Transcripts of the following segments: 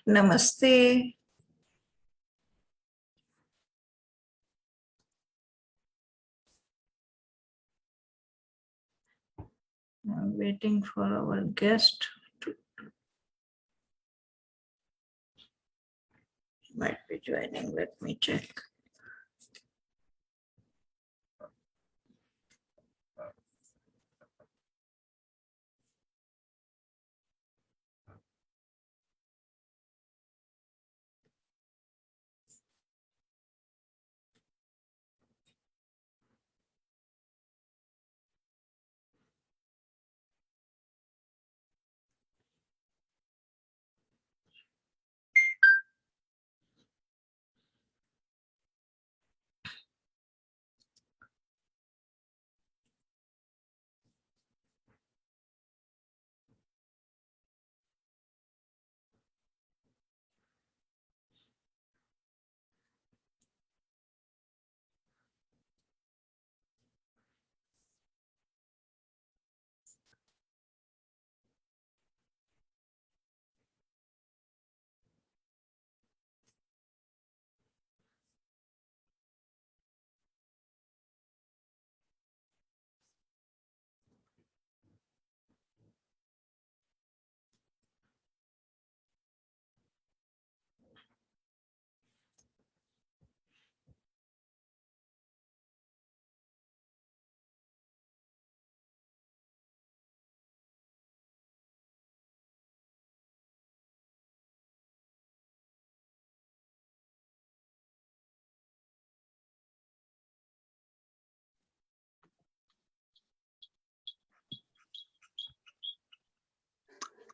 Namaste. I'm waiting for our guest to might be joining. Let me check.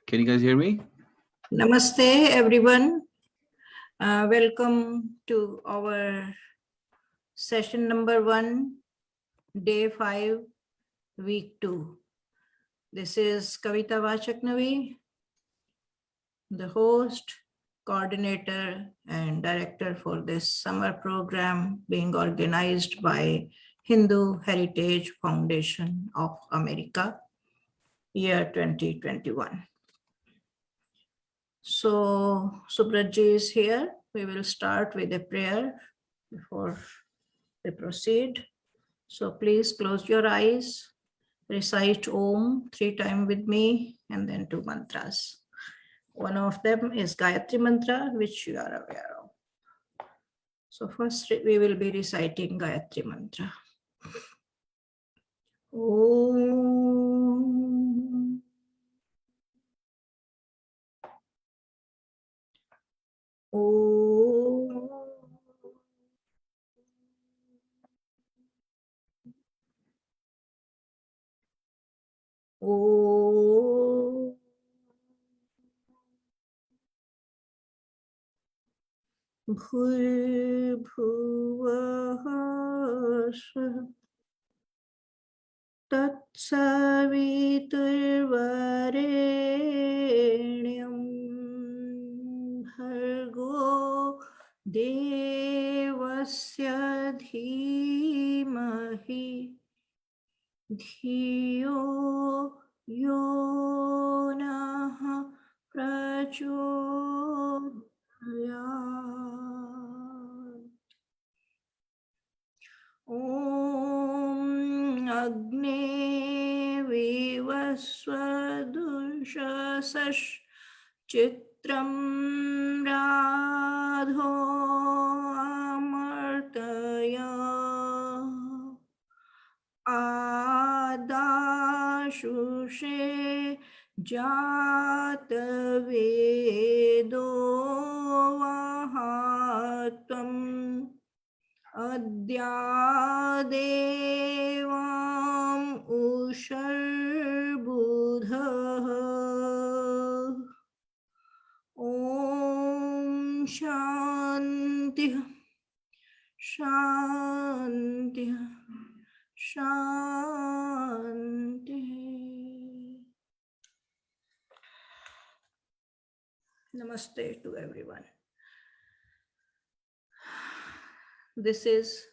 Can you guys hear me? Namaste, everyone. Welcome to our session number 1, day 5, week 2. This is Kavita Vachaknavee, the host, coordinator, and director for this summer program being organized by Hindu Heritage Foundation of America, year 2021. So Subrat ji is here. We will start with a prayer before we proceed. So please close your eyes, recite Om 3 times with me, and then 2 mantras. One of them is Gayatri Mantra, which you are aware of. So first we will be reciting Gayatri Mantra. Om. Om. Om. Bhurbhuvah svah Tatsaviturvarenyam Bhargo Devasya Dhimahi Dhiyo Yonah Prachodayat. Om Agne Vivasvadushas Chitram Radho Amartaya Adashushe Jatavedo Vahatam Adyadevam Usharbudha. Om Shanti Shanti Shanti. Namaste to everyone. This is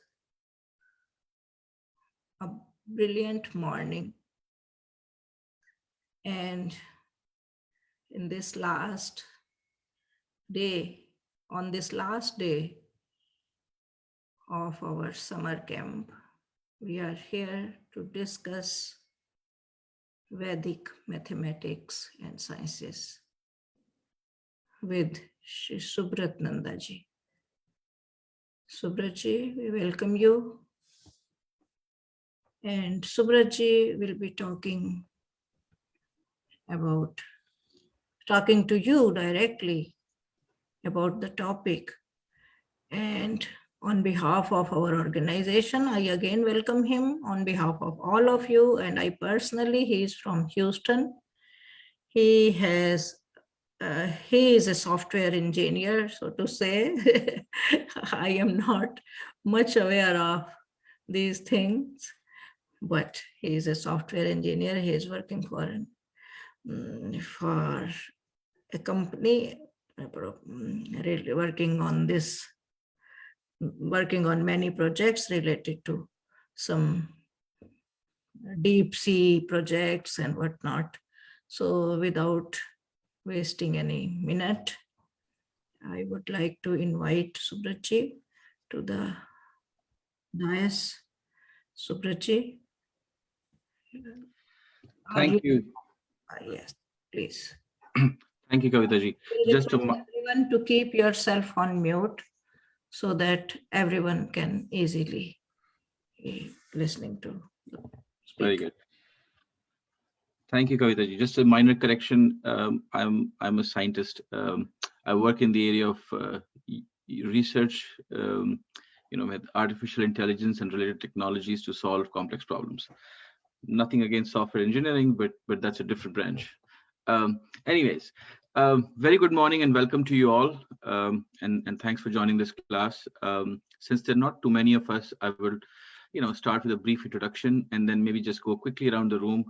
a brilliant morning, and in this last day, on this last day of our summer camp, we are here to discuss Vedic mathematics and sciences with Shri Subrat Nanda ji. Subrat ji, we welcome you. And Subrat ji will be talking to you directly about the topic. And on behalf of our organization, I again welcome him on behalf of all of you. And I personally, he is from Houston. He is a software engineer, so to say. I am not much aware of these things, but he is a software engineer. He is working for a company, really working on many projects related to some deep sea projects and whatnot. So without wasting any minute, I would like to invite Subrat ji to the dais. Subrat ji, Thank you. Yes, please. Thank you, Kavita ji. We Just a request everyone to keep yourself on mute so that everyone can easily be listening to the speaker. very good. Thank you, Kavita ji. Just a minor correction. I'm a scientist. I work in the area of research, with artificial intelligence and related technologies to solve complex problems. Nothing against software engineering, but that's a different branch. Anyways, very good morning and welcome to you all. And thanks for joining this class. Since there are not too many of us, I will, start with a brief introduction and then maybe just go quickly around the room.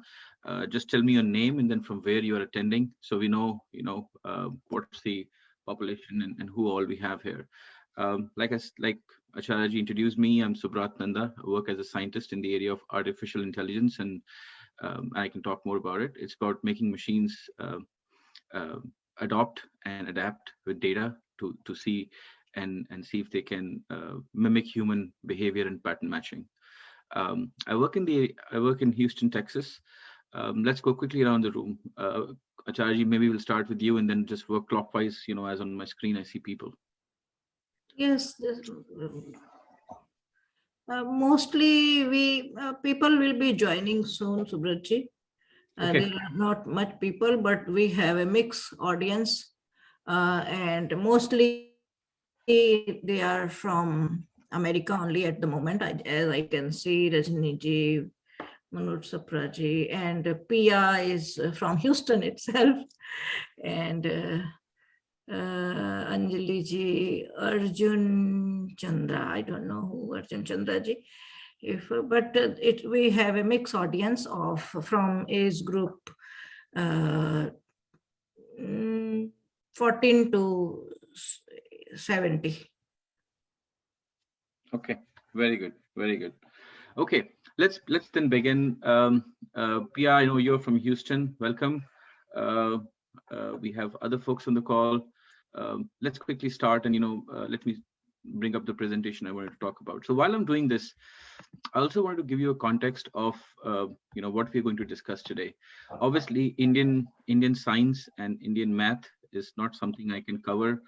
Just tell me your name and then from where you are attending, so we know, what's the population and who all we have here. Like Acharya ji introduced me, I'm Subrat Nanda. I work as a scientist in the area of artificial intelligence, and I can talk more about it. It's about making machines adopt and adapt with data to see and see if they can mimic human behavior and pattern matching. I work in Houston, Texas. Let's go quickly around the room. Acharya ji, maybe we'll start with you and then just work clockwise. As on my screen I see people. Yes, mostly people will be joining soon, Subrat ji. Okay. There are not much people, but we have a mixed audience, and mostly they are from America only at the moment. As I can see, Rajni ji, Manoj Sapra ji, and Pia is from Houston itself, and Anjali ji, Arjun Chandra. I don't know who Arjun Chandra ji. We have a mixed audience from age group 14 to 70. Okay, very good, very good. Okay, let's then begin. Pia, I know you're from Houston. Welcome. We have other folks on the call. Let's quickly start, and let me bring up the presentation I wanted to talk about. So while I'm doing this, I also wanted to give you a context of what we're going to discuss today. Obviously, Indian science and Indian math is not something I can cover.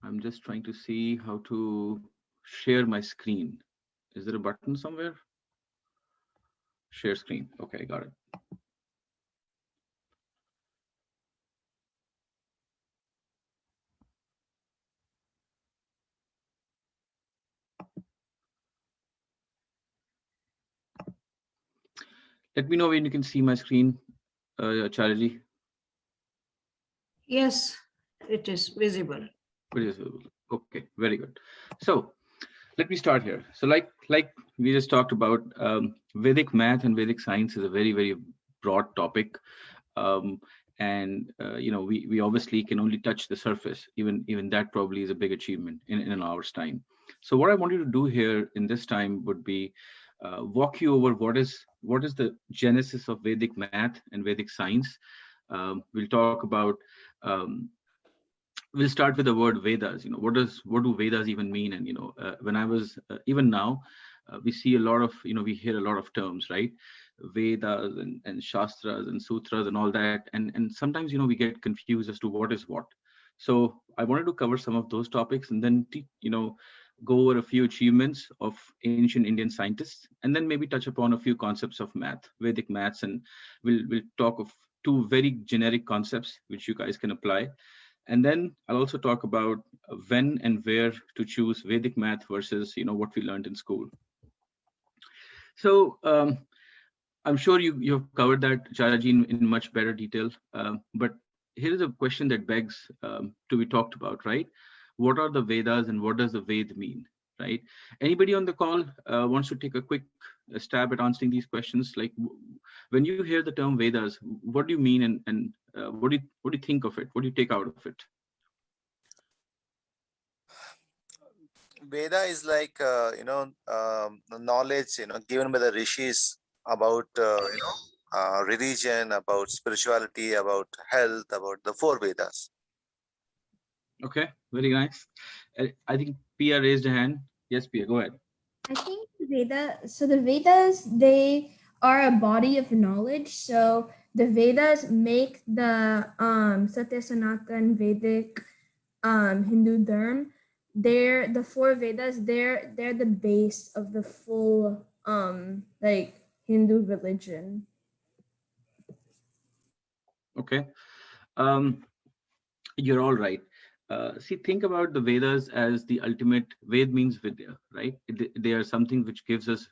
I'm just trying to see how to share my screen. Is there a button somewhere? Share screen. Okay, got it. Let me know when you can see my screen, Charlie. Yes, it is visible. It is visible. Okay, very good. So let me start here. So like we just talked about, Vedic math and Vedic science is a very, very broad topic. We obviously can only touch the surface. Even that probably is a big achievement in an hour's time. So what I want you to do here in this time would be walk you over what is the genesis of Vedic math and Vedic science. We'll talk about um, we'll start with the word Vedas. What do Vedas even mean? And when I was even now, we see a lot of we hear a lot of terms, right? Vedas and Shastras and Sutras and all that, and sometimes we get confused as to what is what. So I wanted to cover some of those topics, and then go over a few achievements of ancient Indian scientists, and then maybe touch upon a few concepts of math, Vedic maths, and we'll talk of two very generic concepts which you guys can apply. And then I'll also talk about when and where to choose Vedic math versus what we learned in school. So I'm sure you've covered that, Charaji, in much better detail. But here is a question that begs to be talked about, right? What are the Vedas and what does the Ved mean, right? Anybody on the call wants to take a quick stab at answering these questions? Like, when you hear the term Vedas, what do you mean, and what do you think of it? What do you take out of it? Veda is like knowledge given by the rishis about religion, about spirituality, about health, about the 4 Vedas. Okay, very nice. I think Pia raised a hand. Yes, Pia, go ahead. I think the Vedas, they are a body of knowledge. So the Vedas make the Satya Sanatan Vedic Hindu dharma. They're the 4 Vedas. They're the base of the full like Hindu religion. Okay, you're all right. See, think about the Vedas as the ultimate. Ved means Vidya, right? They are something which gives us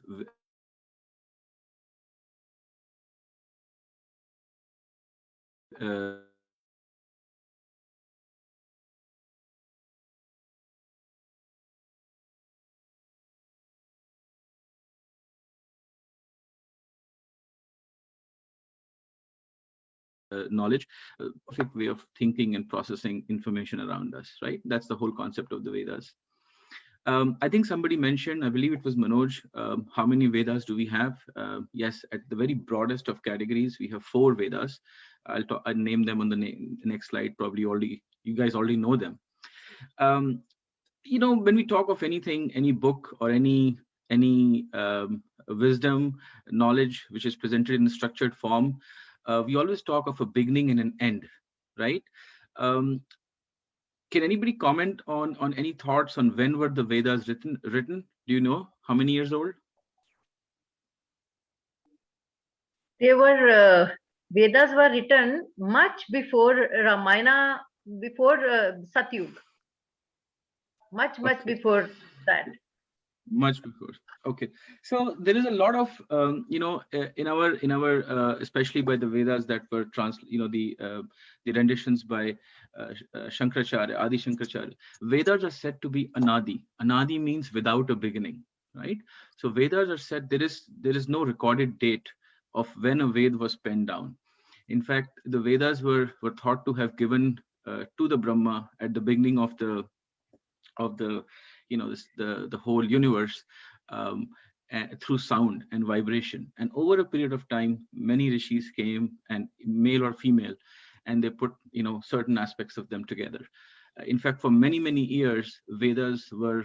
knowledge, perfect way of thinking and processing information around us, right? That's the whole concept of the Vedas. I think somebody mentioned, I believe it was Manoj, how many Vedas do we have? Yes, at the very broadest of categories, we have 4 Vedas. I'll name them on the next slide. Probably you guys already know them. When we talk of anything, any book or any wisdom, knowledge which is presented in a structured form, we always talk of a beginning and an end, right? Can anybody comment on any thoughts on when were the Vedas written? Do you know how many years old? They were Vedas were written much before Ramayana, before Satyug. Much before that. Much before. Okay, so there is a lot of in our especially by the Vedas that were the renditions by Shankaracharya, Adi Shankaracharya. Vedas are said to be Anadi. Anadi means without a beginning, right? So Vedas are said there is no recorded date of when a Ved was penned down. In fact, the Vedas were thought to have given to the Brahma at the beginning of the the whole universe through sound and vibration. And over a period of time, many rishis came, and male or female, and they put certain aspects of them together. In fact, for many years, Vedas were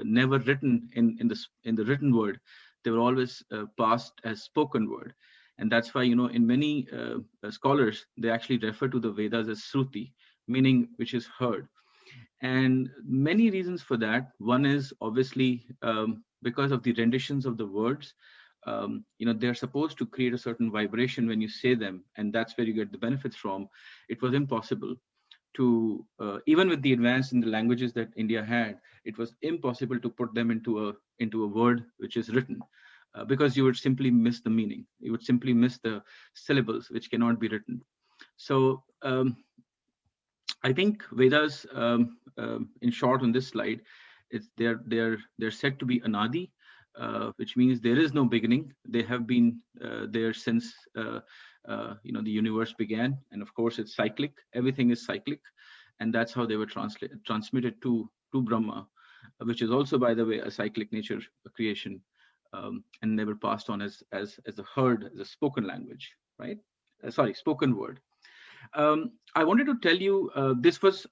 never written in the written word. They were always passed as spoken word. And that's why in many scholars, they actually refer to the Vedas as Sruti, meaning which is heard. And many reasons for that. One is obviously because of the renditions of the words. They're supposed to create a certain vibration when you say them, and that's where you get the benefits from. It was impossible to, even with the advance in the languages that India had, it was impossible to put them into a word which is written, because you would simply miss the meaning. You would simply miss the syllables, which cannot be written. So I think Vedas, in short, on this slide, they're said to be Anadi, which means there is no beginning. They have been there since the universe began, and of course it's cyclic. Everything is cyclic, and that's how they were transmitted to Brahma, which is also, by the way, a cyclic nature creation. and they were passed on as a heard, as a spoken language, right? Sorry, spoken word. I wanted to tell you,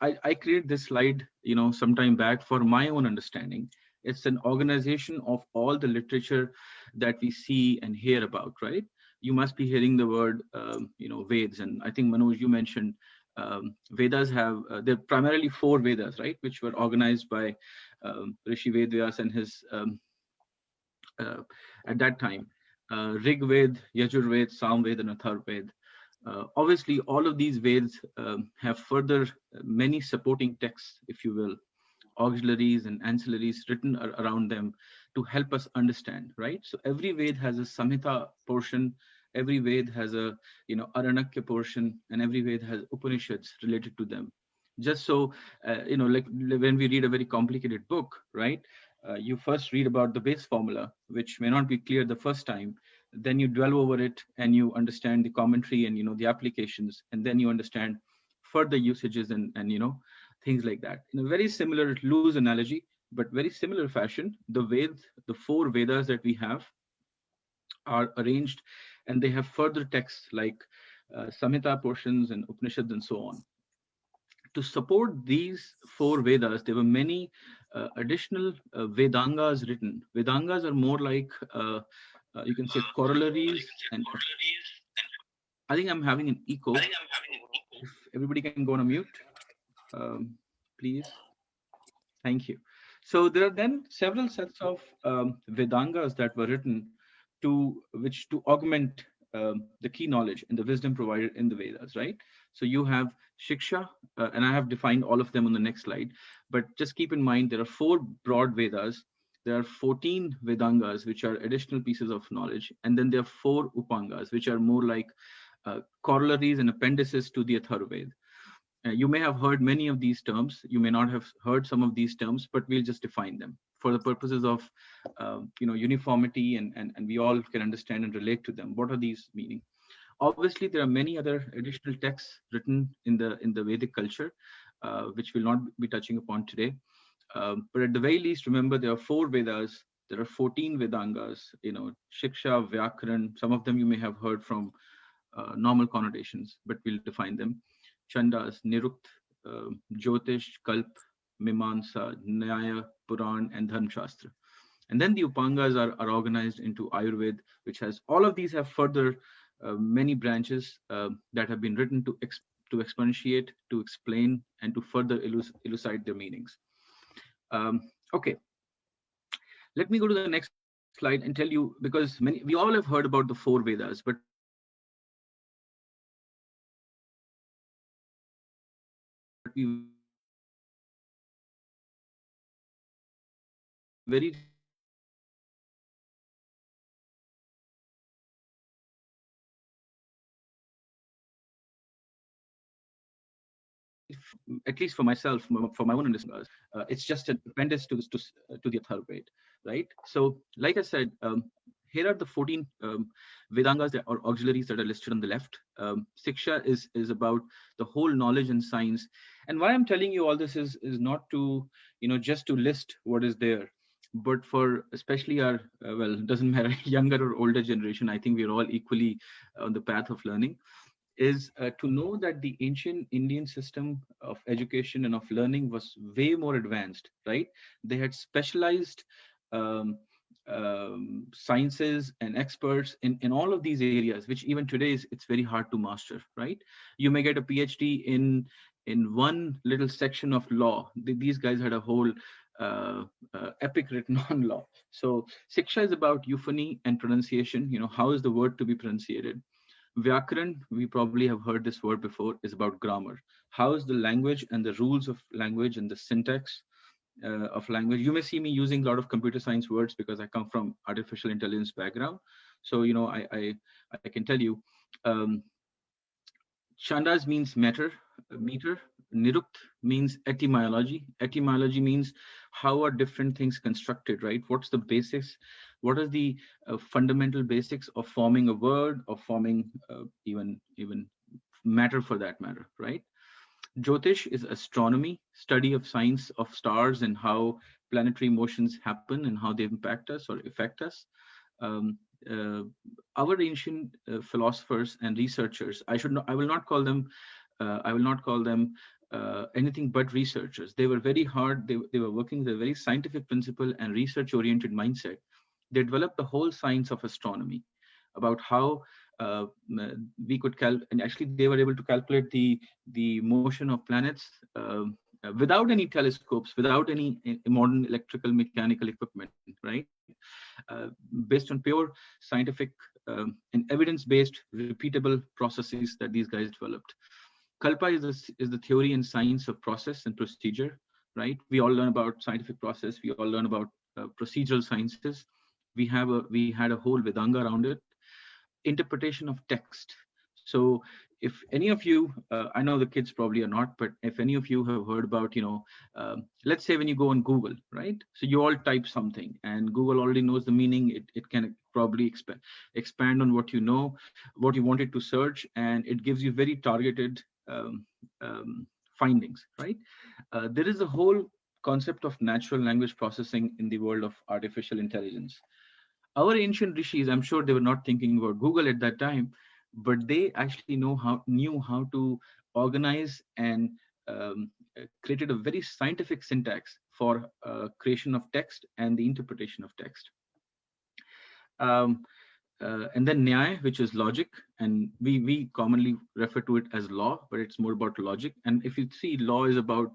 I created this slide, some time back for my own understanding. It's an organization of all the literature that we see and hear about, right? You must be hearing the word, Veds. And I think, Manoj, you mentioned Vedas have, they're primarily 4 Vedas, right? Which were organized by Rishi Vedvyas and his, at that time, Rig Ved, Yajur Ved, Sam Ved, and Athar Ved. Obviously, all of these Veds have further many supporting texts, if you will, auxiliaries and ancillaries written around them to help us understand, right? So every Ved has a Samhita portion, every Ved has a Aranakya portion, and every Ved has Upanishads related to them. Just so, like when we read a very complicated book, right? You first read about the base formula, which may not be clear the first time. Then you dwell over it and you understand the commentary and the applications, and then you understand further usages and things like that. In a very similar loose analogy, but very similar fashion, the 4 Vedas that we have are arranged, and they have further texts like Samhita portions and Upanishads and so on. To support these 4 Vedas, there were many additional Vedangas written. Vedangas are more like, you can say, corollaries. And I think I'm having an echo. If everybody can go on a mute, please. Thank you. So there are then several sets of Vedangas that were written to augment the key knowledge and the wisdom provided in the Vedas, right? So you have Shiksha, and I have defined all of them on the next slide, but just keep in mind there are 4 broad Vedas. There are 14 Vedangas, which are additional pieces of knowledge, and then there are 4 Upangas, which are more like corollaries and appendices to the Atharvaveda. You may have heard many of these terms. You may not have heard some of these terms, but we'll just define them for the purposes of uniformity, and we all can understand and relate to them. What are these meaning? Obviously, there are many other additional texts written in the Vedic culture, which we'll not be touching upon today. But at the very least, remember there are 4 Vedas. There are 14 Vedangas. Shiksha, Vyakaran. Some of them you may have heard from normal connotations, but we'll define them. Chandas, Nirukt, Jyotish, Kalp, Mimamsa, Nyaya, Puran, and Dharma Shastra. And then the Upangas are organized into Ayurveda, which has all of these have further many branches that have been written to exponentiate, to explain, and to further elucidate their meanings. Okay, let me go to the next slide and tell you, because we all have heard about the 4 Vedas, but we very at least for myself, for my own understanding, it's just an appendix to the Atharvaveda, right? So, like I said, here are the 14 Vedangas or auxiliaries that are listed on the left. Siksha is about the whole knowledge and science. And why I'm telling you all this is not to, just to list what is there, but for especially our, well, it doesn't matter, younger or older generation, I think we're all equally on the path of learning, is to know that the ancient Indian system of education and of learning was way more advanced, right? They had specialized sciences and experts in all of these areas, which even today it's very hard to master, right? You may get a PhD in one little section of law. These guys had a whole epic written on law. So Siksha is about euphony and pronunciation. How is the word to be pronunciated? Vyakaran, we probably have heard this word before, is about grammar. How is the language and the rules of language and the syntax of language? You may see me using a lot of computer science words because I come from artificial intelligence background. So, I can tell you, Chandas means meter. Nirukt means etymology. Etymology means how are different things constructed, right? What's the basics? What are the fundamental basics of forming a word, or forming even matter for that matter, right? Jyotish is astronomy, study of science of stars and how planetary motions happen and how they impact us or affect us. um, our ancient philosophers and researchers, I will not call them anything but researchers. They were very hard. They were working with a very scientific principle and research oriented mindset. They developed the whole science of astronomy about how we could and actually they were able to calculate the motion of planets without any telescopes, without any modern electrical mechanical equipment, right? Based on pure scientific and evidence-based repeatable processes that these guys developed. Kalpa is the theory and science of process and procedure, right? We all learn about scientific process. We all learn about procedural sciences. We had a whole Vedanga around it. Interpretation of text. So if any of you, I know the kids probably are not, but if any of you have heard about, let's say when you go on Google, right? So you all type something and Google already knows the meaning. It can probably expand on what you know, what you wanted to search, and it gives you very targeted findings, right? There is a whole concept of natural language processing in the world of artificial intelligence. Our ancient rishis, I'm sure they were not thinking about Google at that time, but they actually knew how to organize and created a very scientific syntax for creation of text and the interpretation of text. And then Nyaya, which is logic, and we commonly refer to it as law, but it's more about logic. And if you see, law is about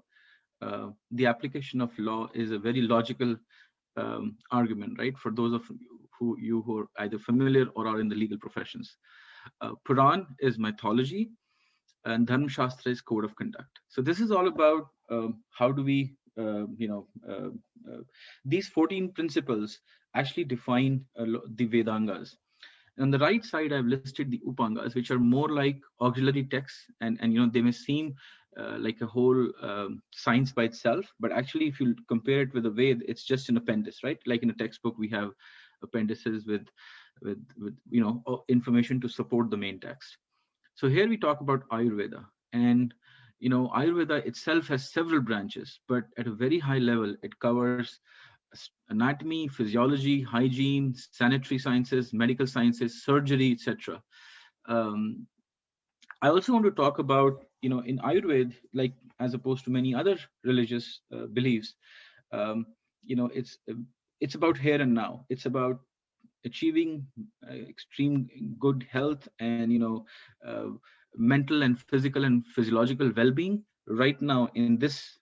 the application of law is a very logical argument, right? For those of you who are either familiar or are in the legal professions. Puran is mythology, and Dharma Shastra is code of conduct. So this is all about how do we, these 14 principles actually define the Vedangas. On the right side, I've listed the Upangas, which are more like auxiliary texts, and they may seem like a whole science by itself, but actually, if you compare it with the Ved, it's just an appendix, right? Like in a textbook, we have appendices with information to support the main text. So here we talk about Ayurveda, and Ayurveda itself has several branches, but at a very high level, it covers anatomy, physiology, hygiene, sanitary sciences, medical sciences, surgery, etc. I also want to talk about, in Ayurveda, like as opposed to many other religious beliefs, it's about here and now. It's about achieving extreme good health and mental and physical and physiological well-being right now in this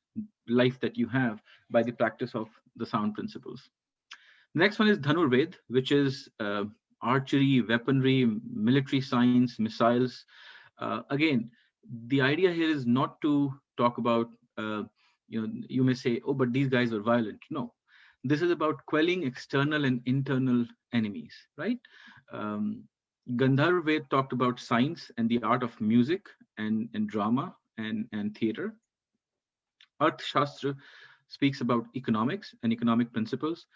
life that you have by the practice of the sound principles. The next one is Dhanurved, which is archery, weaponry, military science, missiles. Again, the idea here is not to talk about, you may say, oh, but these guys are violent. No, this is about quelling external and internal enemies, right? Gandharv talked about science and the art of music and drama and theater. Arth Shastra speaks about economics and economic principles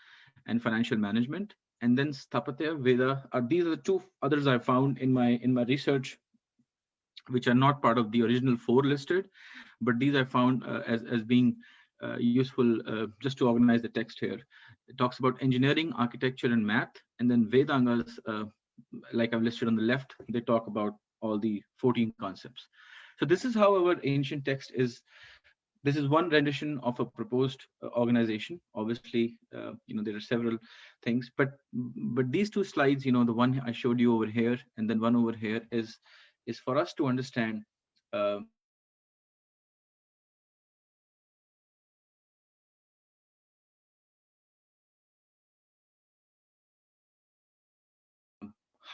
and financial management. And then Sthapatya Veda, these are the two others I found in my research, which are not part of the original 4 listed, but these I found as being useful just to organize the text here. It talks about engineering, architecture, and math. And then Vedangas, like I've listed on the left, they talk about all the 14 concepts. So this is how our ancient text is. This is one rendition of a proposed organization. Obviously, there are several things, but these 2 slides, the one I showed you over here and then one over here is for us to understand how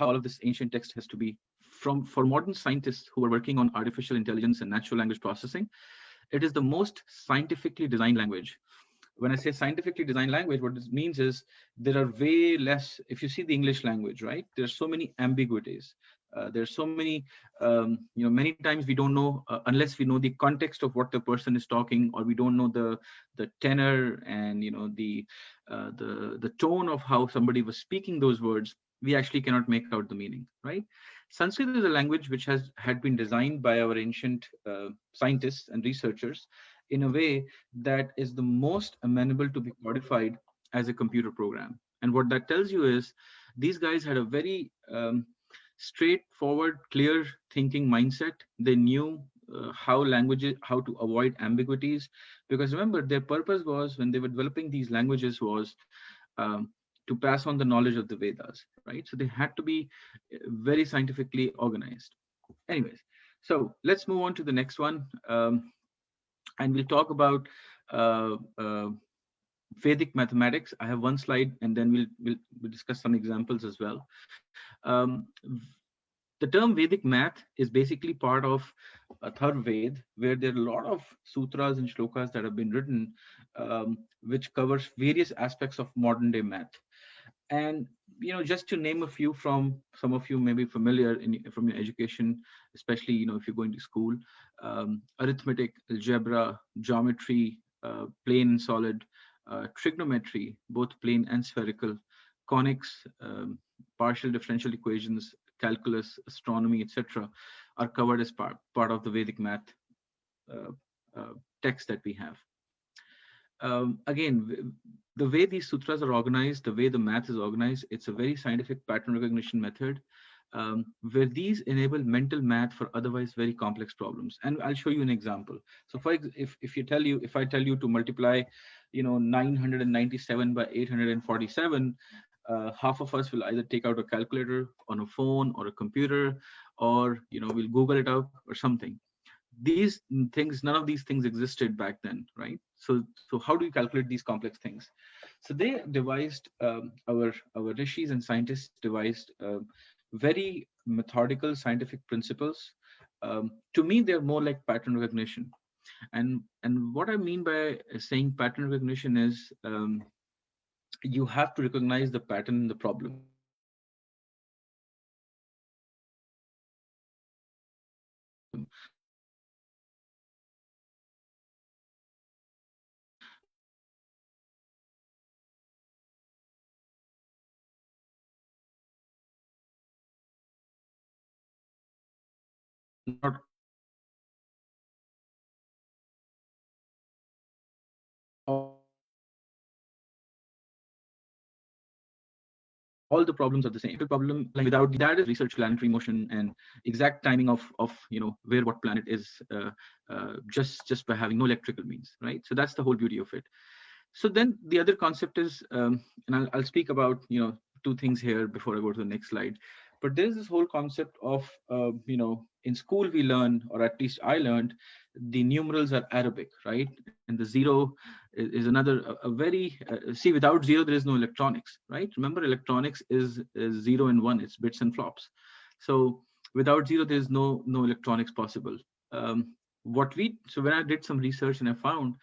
all of this ancient text has to be for modern scientists who are working on artificial intelligence and natural language processing. It is the most scientifically designed language. When I say scientifically designed language, what this means is there are way less, if you see the English language, right? There's so many ambiguities. There's so many, many times we don't know, unless we know the context of what the person is talking, or we don't know the tenor and, the tone of how somebody was speaking those words, we actually cannot make out the meaning, right? Sanskrit is a language which had been designed by our ancient scientists and researchers in a way that is the most amenable to be codified as a computer program. And what that tells you is These guys had a very straightforward, clear thinking mindset. They knew how to avoid ambiguities, because remember, their purpose was, when they were developing these languages, was um, to pass on the knowledge of the Vedas, right? So they had to be very scientifically organized. Anyways, so let's move on to the next one, and we'll talk about uh, uh, Vedic mathematics. I have one slide, and then we'll discuss some examples as well. The term Vedic math is basically part of a third Ved, where there are a lot of sutras and shlokas that have been written, which covers various aspects of modern day math. And just to name a few, from some of you may be familiar from your education, especially if you're going to school: arithmetic, algebra, geometry, plane and solid, trigonometry, both plane and spherical, conics, partial differential equations, calculus, astronomy, etc., are covered as part of the Vedic math uh, text that we have. Again, the way these sutras are organized, the way the math is organized, it's a very scientific pattern recognition method, where these enable mental math for otherwise very complex problems. And I'll show you an example. So if I tell you to multiply 997 by 847, half of us will either take out a calculator on a phone or a computer, or we'll Google it up or something. These things, none of these things existed back then, right? So how do you calculate these complex things? So they devised, our rishis and scientists devised very methodical scientific principles. To me, they're more like pattern recognition. And what I mean by saying pattern recognition is, you have to recognize the pattern in the problem. Not all the problems are the same. The problem, like, without that, is research, planetary motion, and exact timing of where what planet is, just by having no electrical means, right? So that's the whole beauty of it. So then the other concept is, and I'll speak about two things here before I go to the next slide. But there's this whole concept of, in school we learn, or at least I learned, the numerals are Arabic, right? And the zero is another, a very, see, without zero there is no electronics, right? Remember, electronics is 0 and 1, it's bits and flops. So without zero there is no electronics possible. So when I did some research, and I found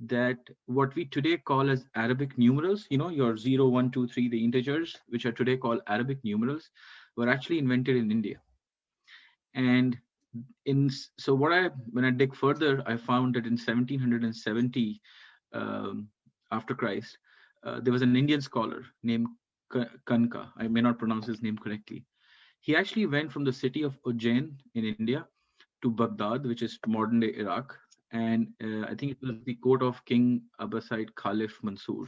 that what we today call as Arabic numerals, your 0, 1, 2, 3, the integers, which are today called Arabic numerals, were actually invented in India. And when I dig further, I found that in 1770, after Christ, there was an Indian scholar named Kanka. I may not pronounce his name correctly. He actually went from the city of Ujjain in India to Baghdad, which is modern day Iraq. And I think it was the court of King Abbasid Caliph Mansour.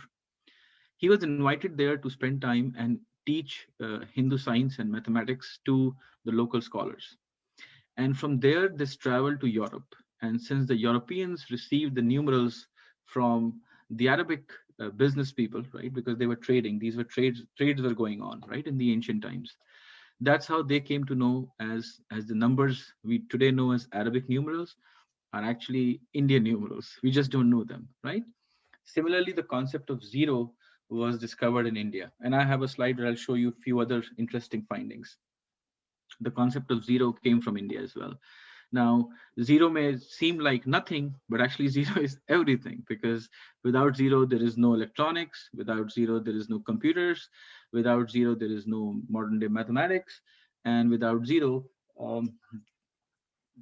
He was invited there to spend time and teach Hindu science and mathematics to the local scholars. And from there, this traveled to Europe. And since the Europeans received the numerals from the Arabic business people, right, because they were trading, these were trades were going on, right, in the ancient times. That's how they came to know as the numbers we today know as Arabic numerals are actually Indian numerals. We just don't know them, right? Similarly, the concept of zero was discovered in India. And I have a slide where I'll show you a few other interesting findings. The concept of zero came from India as well. Now, zero may seem like nothing, but actually zero is everything, because without zero, there is no electronics. Without zero, there is no computers. Without zero, there is no modern day mathematics. And without zero,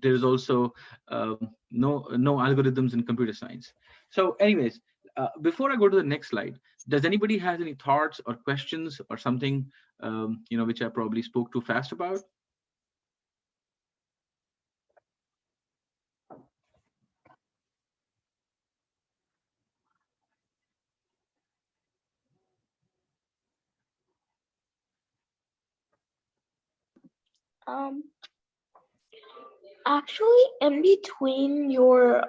there is also no algorithms in computer science. So anyways, before I go to the next slide, does anybody has any thoughts or questions or something, which I probably spoke too fast about? Actually, in between your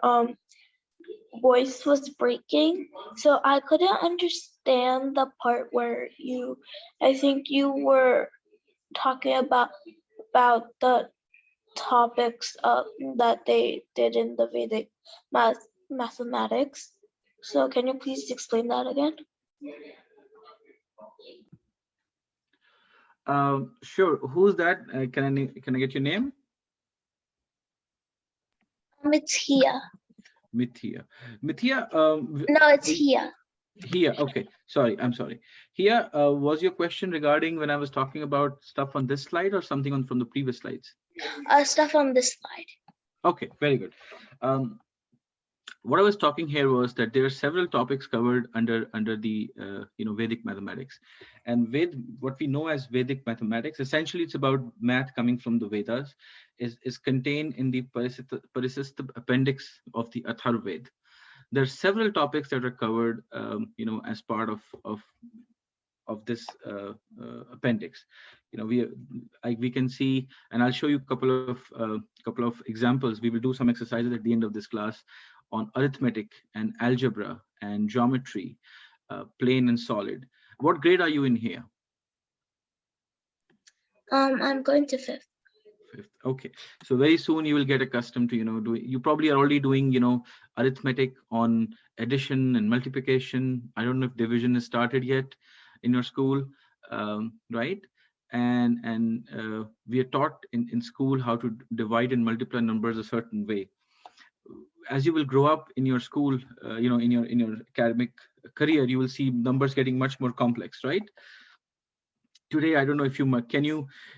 voice was breaking, so I couldn't understand the part where I think you were talking about the topics that they did in the Vedic mathematics. So can you please explain that again? Sure. Who's that? Can I get your name? It's here. Mithya. Mithya. No, it's here. Here. Okay. Sorry. I'm sorry. Here was your question regarding when I was talking about stuff on this slide or something on from the previous slides? Stuff on this slide. Okay. Very good. What I was talking here was that there are several topics covered under the Vedic mathematics, and what we know as Vedic mathematics, essentially it's about math coming from the Vedas, is contained in the Parishista appendix of the Atharvaved. There are several topics that are covered as part of this appendix. We can see, and I'll show you a couple of examples. We will do some exercises at the end of this class on arithmetic and algebra and geometry, plain and solid. What grade are you in here? I'm going to fifth. Fifth. Okay, so very soon you will get accustomed to you probably are already doing arithmetic on addition and multiplication. I don't know if division is started yet in your school, right? And we are taught in school how to divide and multiply numbers a certain way. As you will grow up in your school, in your academic career, you will see numbers getting much more complex, right? Today, I don't know if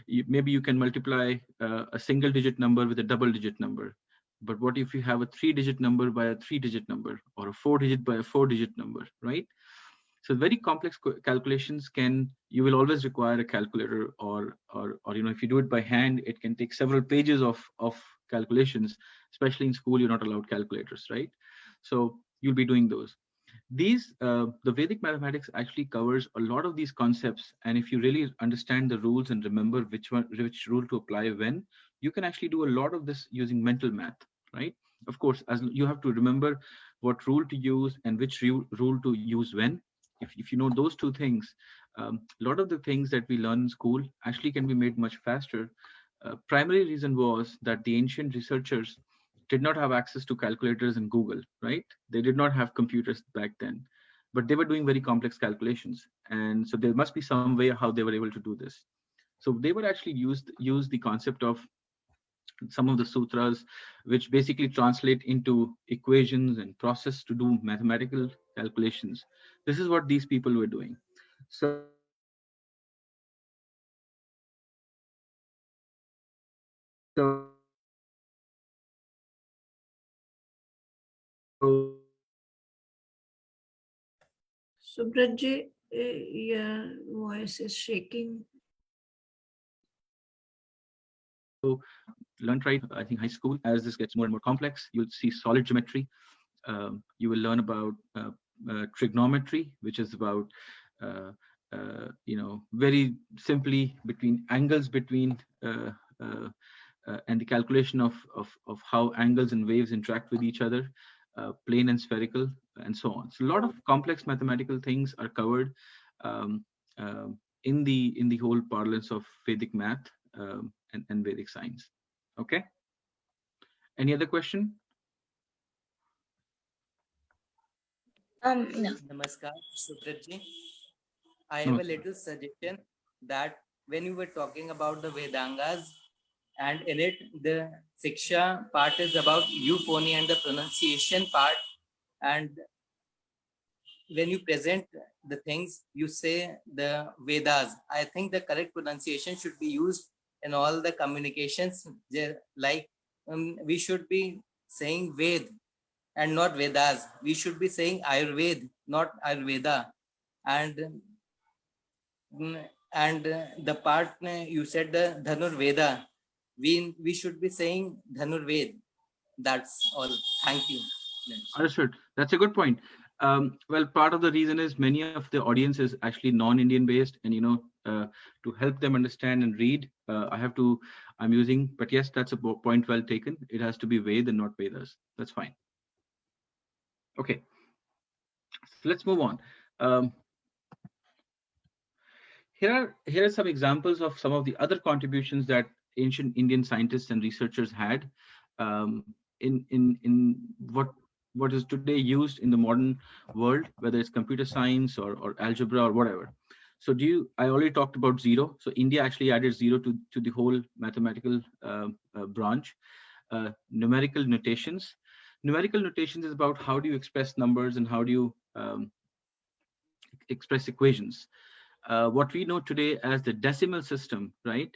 maybe you can multiply a single digit number with a double digit number. But what if you have a 3-digit number by a 3-digit number, or a 4-digit by a 4-digit number, right? So very complex calculations you will always require a calculator, or if you do it by hand, it can take several pages of calculations. Especially in school, you're not allowed calculators, right? So you'll be doing those. The Vedic mathematics actually covers a lot of these concepts, and if you really understand the rules and remember which rule to apply when, you can actually do a lot of this using mental math, right? Of course, as you have to remember what rule to use and which rule to use when. If you know those two things, a lot of the things that we learn in school actually can be made much faster. Primary reason was that the ancient researchers did not have access to calculators and Google, right? They did not have computers back then, but they were doing very complex calculations. And so there must be some way how they were able to do this. So they would actually use the concept of some of the sutras, which basically translate into equations and process to do mathematical calculations. This is what these people were doing. So Subrat ji, your voice is shaking. learned right, I think, high school. As this gets more and more complex, you'll see solid geometry. You will learn about trigonometry, which is about very simply between angles between and the calculation of how angles and waves interact with each other, plane and spherical, and so on. So a lot of complex mathematical things are covered in the whole parlance of Vedic math and Vedic science. Okay. Any other question? No. Namaskar, Subrat ji. I have a little suggestion that when you were talking about the Vedangas, and in it the Siksha part is about euphony and the pronunciation part, and when you present the things, you say the Vedas. I think the correct pronunciation should be used in all the communications. Like we should be saying Ved and not Vedas. We should be saying Ayurved, not Ayurveda. And the part you said the Dhanur Veda, we should be saying Dhanur Ved. That's all. Thank you. Understood. That's a good point. Well, part of the reason is many of the audience is actually non-Indian based, and to help them understand and read. I'm using, but yes, that's a point well taken. It has to be Ved and not Vedas. That's fine. Okay, so let's move on. Here are some examples of some of the other contributions that ancient Indian scientists and researchers had in what is today used in the modern world, whether it's computer science or algebra or whatever. So I already talked about zero. So India actually added zero to the whole mathematical branch. Numerical notations. Numerical notations is about how do you express numbers and how do you express equations. What we know today as the decimal system, right,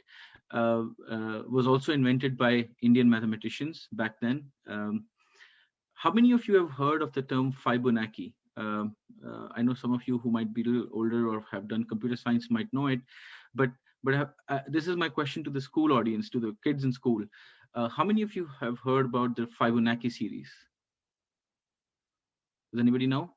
was also invented by Indian mathematicians back then. How many of you have heard of the term Fibonacci? I know some of you who might be a little older or have done computer science might know it, but this is my question to the school audience, to the kids in school. How many of you have heard about the Fibonacci series? Does anybody know?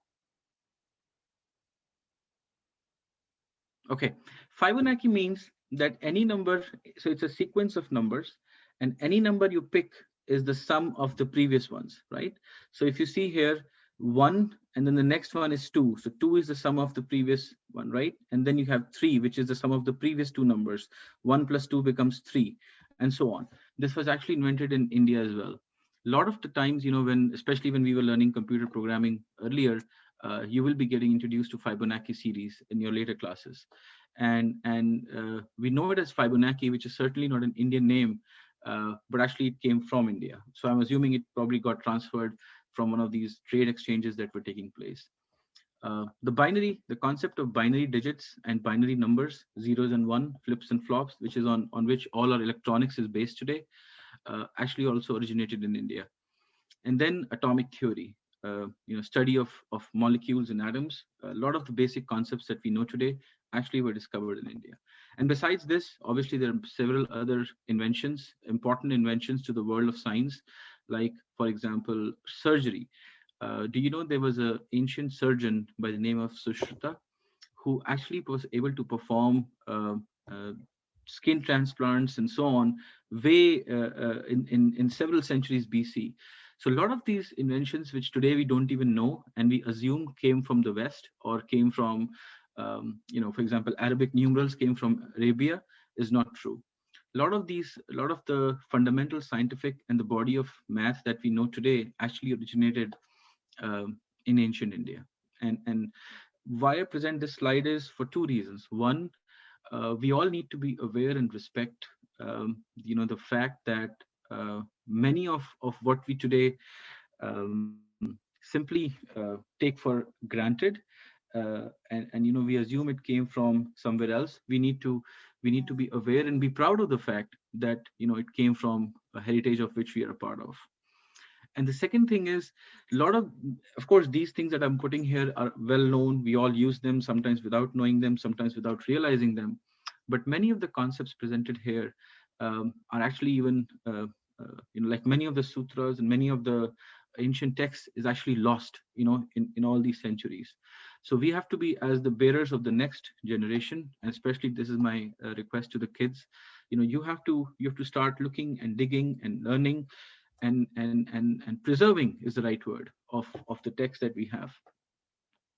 Okay, Fibonacci means that any number, so it's a sequence of numbers, and any number you pick is the sum of the previous ones, right? So if you see here, 1, and then the next one is 2. So 2 is the sum of the previous one, right? And then you have 3, which is the sum of the previous two numbers. 1 plus 2 becomes 3, and so on. This was actually invented in India as well. A lot of the times, especially when we were learning computer programming earlier, you will be getting introduced to Fibonacci series in your later classes. And we know it as Fibonacci, which is certainly not an Indian name, but actually it came from India. So I'm assuming it probably got transferred from one of these trade exchanges that were taking place. The concept of binary digits and binary numbers, zeros and one, flips and flops, which is on which all our electronics is based today, actually also originated in India. And then atomic theory, study of molecules and atoms. A lot of the basic concepts that we know today actually were discovered in India. And besides this, obviously there are several other inventions, important inventions to the world of science, like, for example, surgery. Do you know there was an ancient surgeon by the name of Sushruta who actually was able to perform skin transplants and so on way in several centuries BC. So a lot of these inventions, which today we don't even know and we assume came from the West or came from, for example, Arabic numerals came from Arabia, is not true. A lot of the fundamental scientific and the body of math that we know today actually originated in ancient India. And why I present this slide is for two reasons. One, we all need to be aware and respect, the fact that many of what we today simply take for granted, and we assume it came from somewhere else. We need to be aware and be proud of the fact that it came from a heritage of which we are a part of. And the second thing is, of course, these things that I'm putting here are well known. We all use them, sometimes without knowing them, sometimes without realizing them. But many of the concepts presented here are actually even, like many of the sutras and many of the ancient texts is actually lost, in all these centuries. So we have to be, as the bearers of the next generation, and especially this is my request to the kids, you have to start looking and digging and learning and preserving is the right word of the text that we have,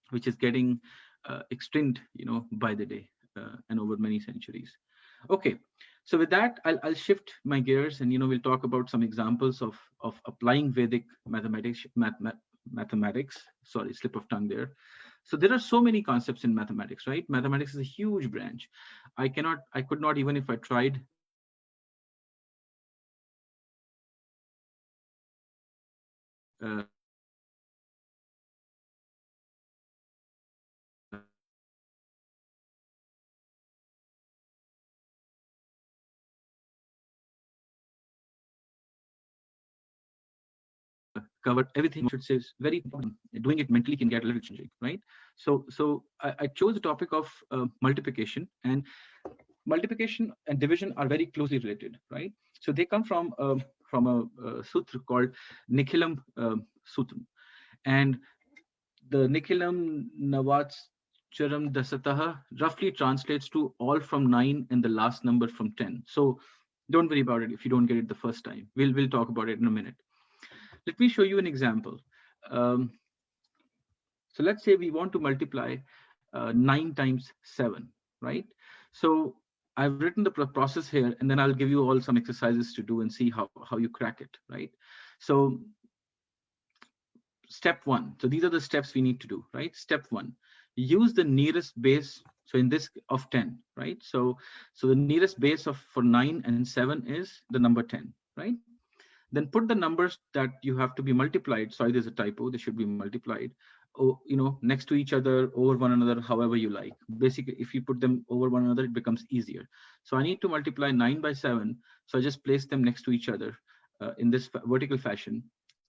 which is getting extinct, by the day and over many centuries. Okay, so with that, I'll shift my gears and we'll talk about some examples of applying Vedic mathematics. Sorry, slip of tongue there. So there are so many concepts in mathematics, right? Mathematics is a huge branch. I could not, even if I tried, covered everything. I should say is very important. Doing it mentally can get a little challenging, right? So I chose the topic of multiplication, and multiplication and division are very closely related, right? So they come from a sutra called Nikhilam Sutram, and the Nikhilam Navats charam dasataha roughly translates to all from 9 and the last number from 10. So don't worry about it if you don't get it the first time. We'll talk about it in a minute. Let me show you an example. So let's say we want to multiply 9 times 7, right? So I've written the process here, and then I'll give you all some exercises to do and see how you crack it, right? So step 1. So these are the steps we need to do, right? Step 1, use the nearest base. So in this of 10, right? So the nearest base for 9 and 7 is the number 10, right? Then put the numbers that you have to be multiplied. Sorry, there's a typo. They should be multiplied, next to each other, over one another, however you like. Basically, if you put them over one another, it becomes easier. So I need to multiply 9 by 7. So I just place them next to each other in this vertical fashion.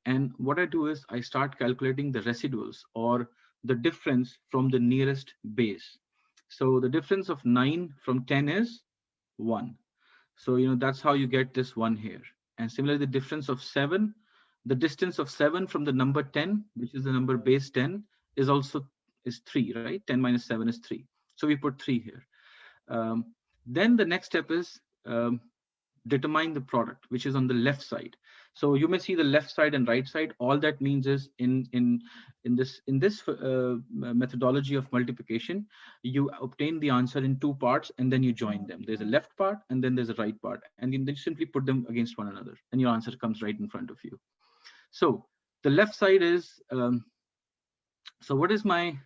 And what I do is I start calculating the residuals, or the difference from the nearest base. So the difference of 9 from 10 is 1. So, that's how you get this 1 here. And similarly, the difference of 7, the distance of 7 from the number 10, which is the number base 10, is 3, right? 10 minus 7 is 3. So we put 3 here. Then the next step is determine the product, which is on the left side. So you may see the left side and right side. All that means is in this methodology of multiplication, you obtain the answer in 2 parts and then you join them. There's a left part and then there's a right part, and then you simply put them against one another, and your answer comes right in front of you. So the left side is so what is my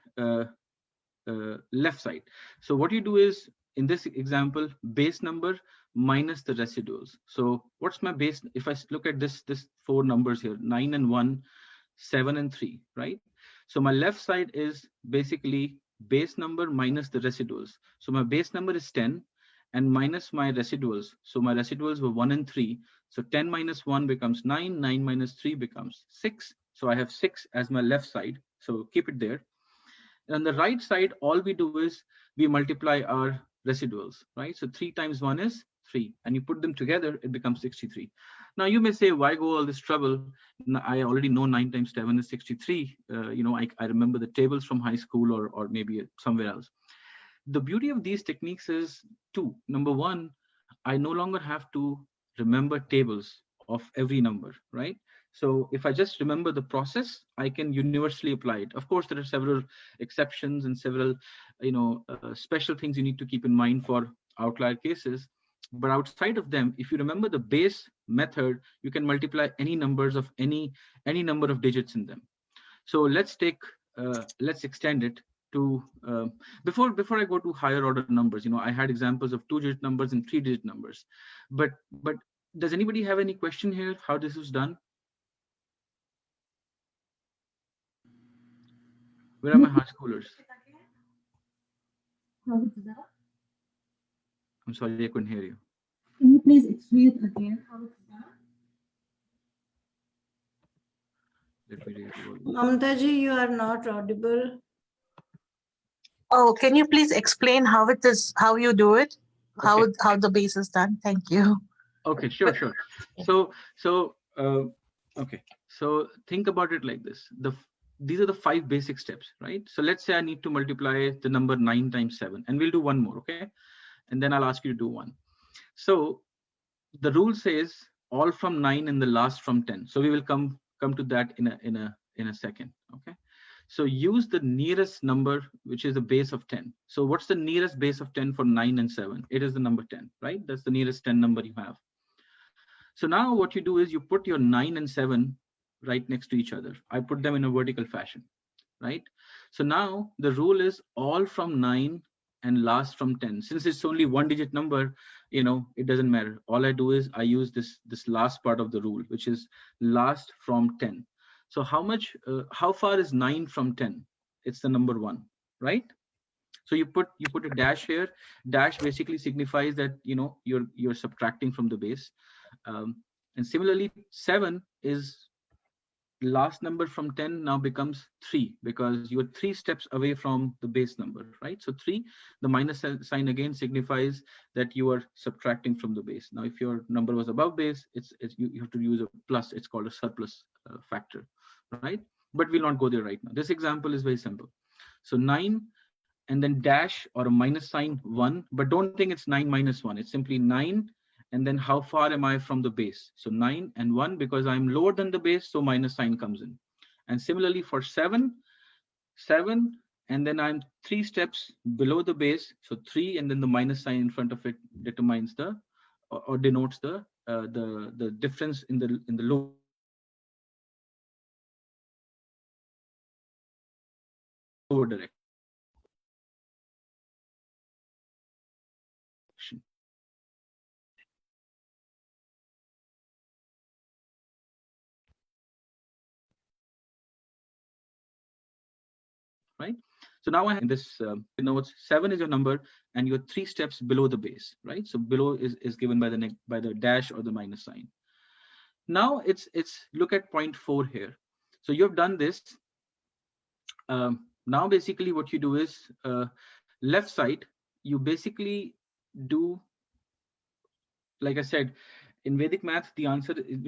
left side? So what you do is, in this example, base number minus the residuals. So what's my base? If I look at this 4 numbers here, 9 and 1, 7 and 3, right? So my left side is basically base number minus the residuals. So my base number is 10 and minus my residuals. So my residuals were 1 and 3. So 10 minus 1 becomes 9, 9 minus 3 becomes 6. So I have 6 as my left side. So keep it there. And on the right side, all we do is we multiply our residuals, right? So 3 times 1 is 3, and you put them together, it becomes 63. Now you may say, why go all this trouble? I already know 9 times 7 is 63. I remember the tables from high school or maybe somewhere else. The beauty of these techniques is 2. Number 1, I no longer have to remember tables of every number, right? So if I just remember the process, I can universally apply it. Of course, there are several exceptions and several, special things you need to keep in mind for outlier cases. But outside of them, if you remember the base method, you can multiply any numbers of any number of digits in them. So let's extend it to before I go to higher order numbers. I had examples of 2-digit numbers and 3-digit numbers. But does anybody have any question here? How this is done? Where are my high schoolers? How it's done? I'm sorry, I couldn't hear you. Can you please explain again how it's done? Let me read it. Mamta ji, you are not audible. Oh, can you please explain how it is, how you do it, how Okay. how the base is done? Thank you. Okay, sure. Okay. So think about it like this. These are the 5 basic steps, right? So let's say I need to multiply the number 9 times 7, and we'll do one more, okay? And then I'll ask you to do one. So the rule says all from 9 and the last from 10. So we will come to that in a second, okay? So use the nearest number, which is the base of 10. So what's the nearest base of 10 for 9 and 7? It is the number 10, right? That's the nearest 10 number you have. So now what you do is you put your 9 and 7 right next to each other. I put them in a vertical fashion, right? So now the rule is all from 9 and last from 10. Since it's only 1-digit number, it doesn't matter. All I do is I use this last part of the rule, which is last from 10. So how far is 9 from 10? It's the number 1, right? So you put a dash here. Dash basically signifies that you're subtracting from the base. And similarly, 7 is last number from 10 now becomes 3, because you're 3 steps away from the base number, right? So 3, the minus sign again signifies that you are subtracting from the base. Now, if your number was above base, you have to use a plus. It's called a surplus factor, right? But we'll not go there right now. This example is very simple. So 9 and then dash or a minus sign 1, but don't think it's 9 minus 1. It's simply 9, and then how far am I from the base? So 9 and 1, because I'm lower than the base, so minus sign comes in. And similarly for 7, and then I'm 3 steps below the base, so 3, and then the minus sign in front of it determines the or denotes the difference in the lower direction. Right? So now I have in this denotes 7 is your number and you're 3 steps below the base, right? So below is given by the dash or the minus sign. Now it's look at point 4 here. So you've done this. Now basically what you do is left side, you basically do, like I said, in Vedic math, the answer is,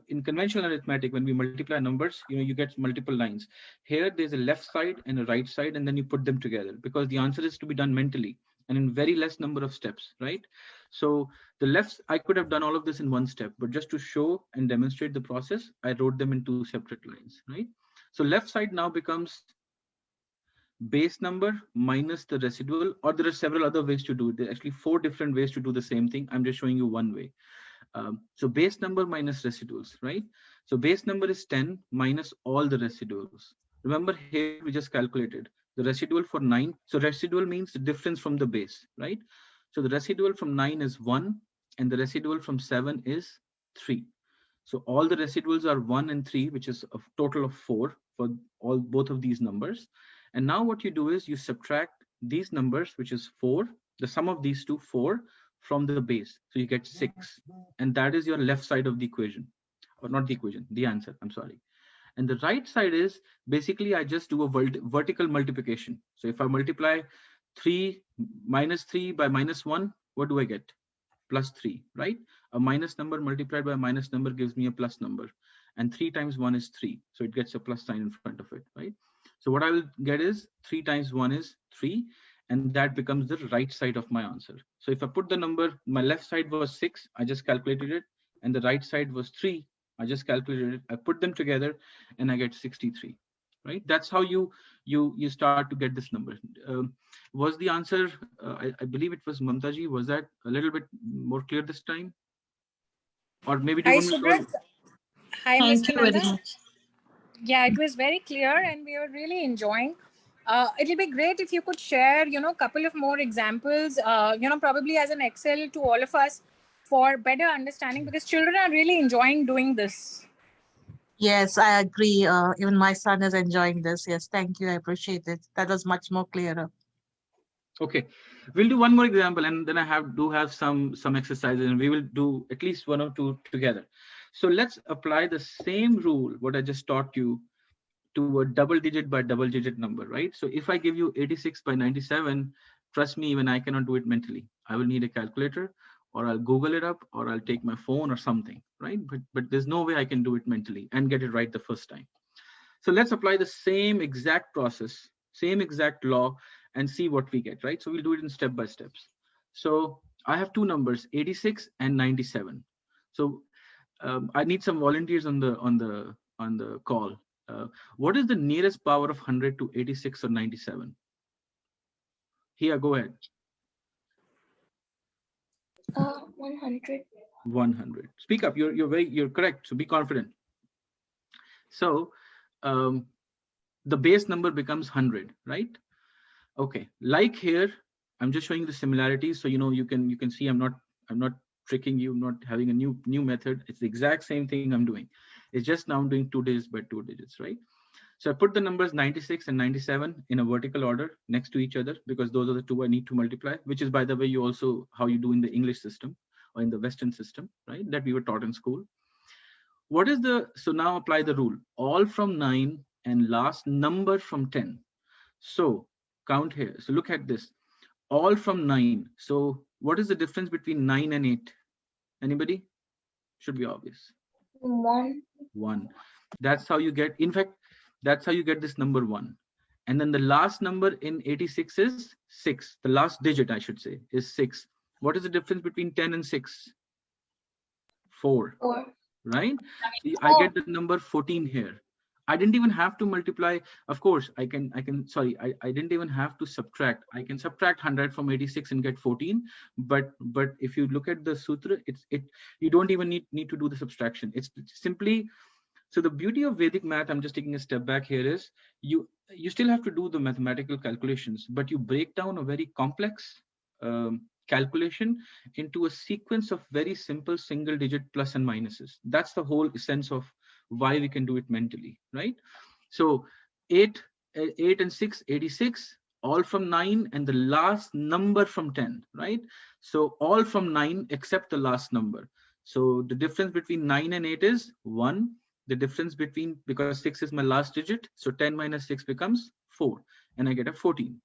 in conventional arithmetic, when we multiply numbers, you get multiple lines. Here, there's a left side and a right side, and then you put them together because the answer is to be done mentally and in very less number of steps, right? So the left, I could have done all of this in one step, but just to show and demonstrate the process, I wrote them in 2 separate lines, right? So left side now becomes base number minus the residual, or there are several other ways to do it. There are actually 4 different ways to do the same thing. I'm just showing you one way. So base number minus residuals, right? So base number is 10 minus all the residuals. Remember here we just calculated the residual for 9. So residual means the difference from the base, right? So the residual from 9 is 1 and the residual from 7 is 3. So all the residuals are 1 and 3, which is a total of 4 for both of these numbers. And now what you do is you subtract these numbers, which is 4, the sum of these two, 4, from the base. So you get 6. And that is your left side of the equation. Or not the equation, the answer, I'm sorry. And the right side is basically I just do a vertical multiplication. So if I multiply 3 minus 3 by minus 1, what do I get? Plus 3, right? A minus number multiplied by a minus number gives me a plus number. And 3 times 1 is 3. So it gets a plus sign in front of it, right? So what I will get is 3 times 1 is 3. And that becomes the right side of my answer. So if I put the number, my left side was 6, I just calculated it. And the right side was 3, I just calculated it. I put them together and I get 63, right? That's how you start to get this number. Was the answer, I believe it was Mamtaji, was that a little bit more clear this time? Or maybe do you Hi, want me to Subrat. Hi, Thank Mr. you very Nanda. much. Yeah, it was very clear and we were really enjoying. It'll be great if you could share, a couple of more examples, probably as an Excel to all of us for better understanding, because children are really enjoying doing this. Yes, I agree. Even my son is enjoying this. Yes, thank you. I appreciate it. That was much more clearer. Okay, we'll do one more example and then I do have some exercises and we will do at least 1 or 2 together. So let's apply the same rule, what I just taught you, to a double digit by double digit number, right? So if I give you 86 by 97, trust me, even I cannot do it mentally. I will need a calculator or I'll Google it up or I'll take my phone or something, right? But there's no way I can do it mentally and get it right the first time. So let's apply the same exact process, same exact law and see what we get, right? So we'll do it in step by steps. So I have 2 numbers, 86 and 97. So I need some volunteers on the call. What is the nearest power of 100 to 86 or 97? Here, go ahead. 100. 100. Speak up. You're correct. So be confident. So the base number becomes 100, right? Okay. Like here, I'm just showing the similarities. So you can see I'm not tricking you, not having a new method. It's the exact same thing I'm doing. It's just now I'm doing 2 digits by 2 digits, right? So I put the numbers 96 and 97 in a vertical order next to each other because those are the 2 I need to multiply, which is, by the way, how you do in the English system or in the Western system, right? That we were taught in school. So now apply the rule, all from 9 and last number from 10. So count here. So look at this, all from 9. So what is the difference between 9 and 8? Anybody? Should be obvious. 1. 1. That's how you get, in fact, that's how you get this number 1. And then the last number in 86 is 6. The last digit, I should say, is 6. What is the difference between 10 and 6? 4, right? So I get the number 14 here. I didn't even have to multiply. Of course, I didn't even have to subtract. I can subtract 100 from 86 and get 14. But if you look at the sutra, you don't even need to do the subtraction. It's simply, so the beauty of Vedic math, I'm just taking a step back here, is you still have to do the mathematical calculations, but you break down a very complex calculation into a sequence of very simple single digit plus and minuses. That's the whole essence of why we can do it mentally, right? So 8 and 6, 86, all from 9, and the last number from 10, right? So all from 9 except the last number. So the difference between 9 and 8 is 1. The difference between, because 6 is my last digit, so 10 minus 6 becomes 4, and I get a 14.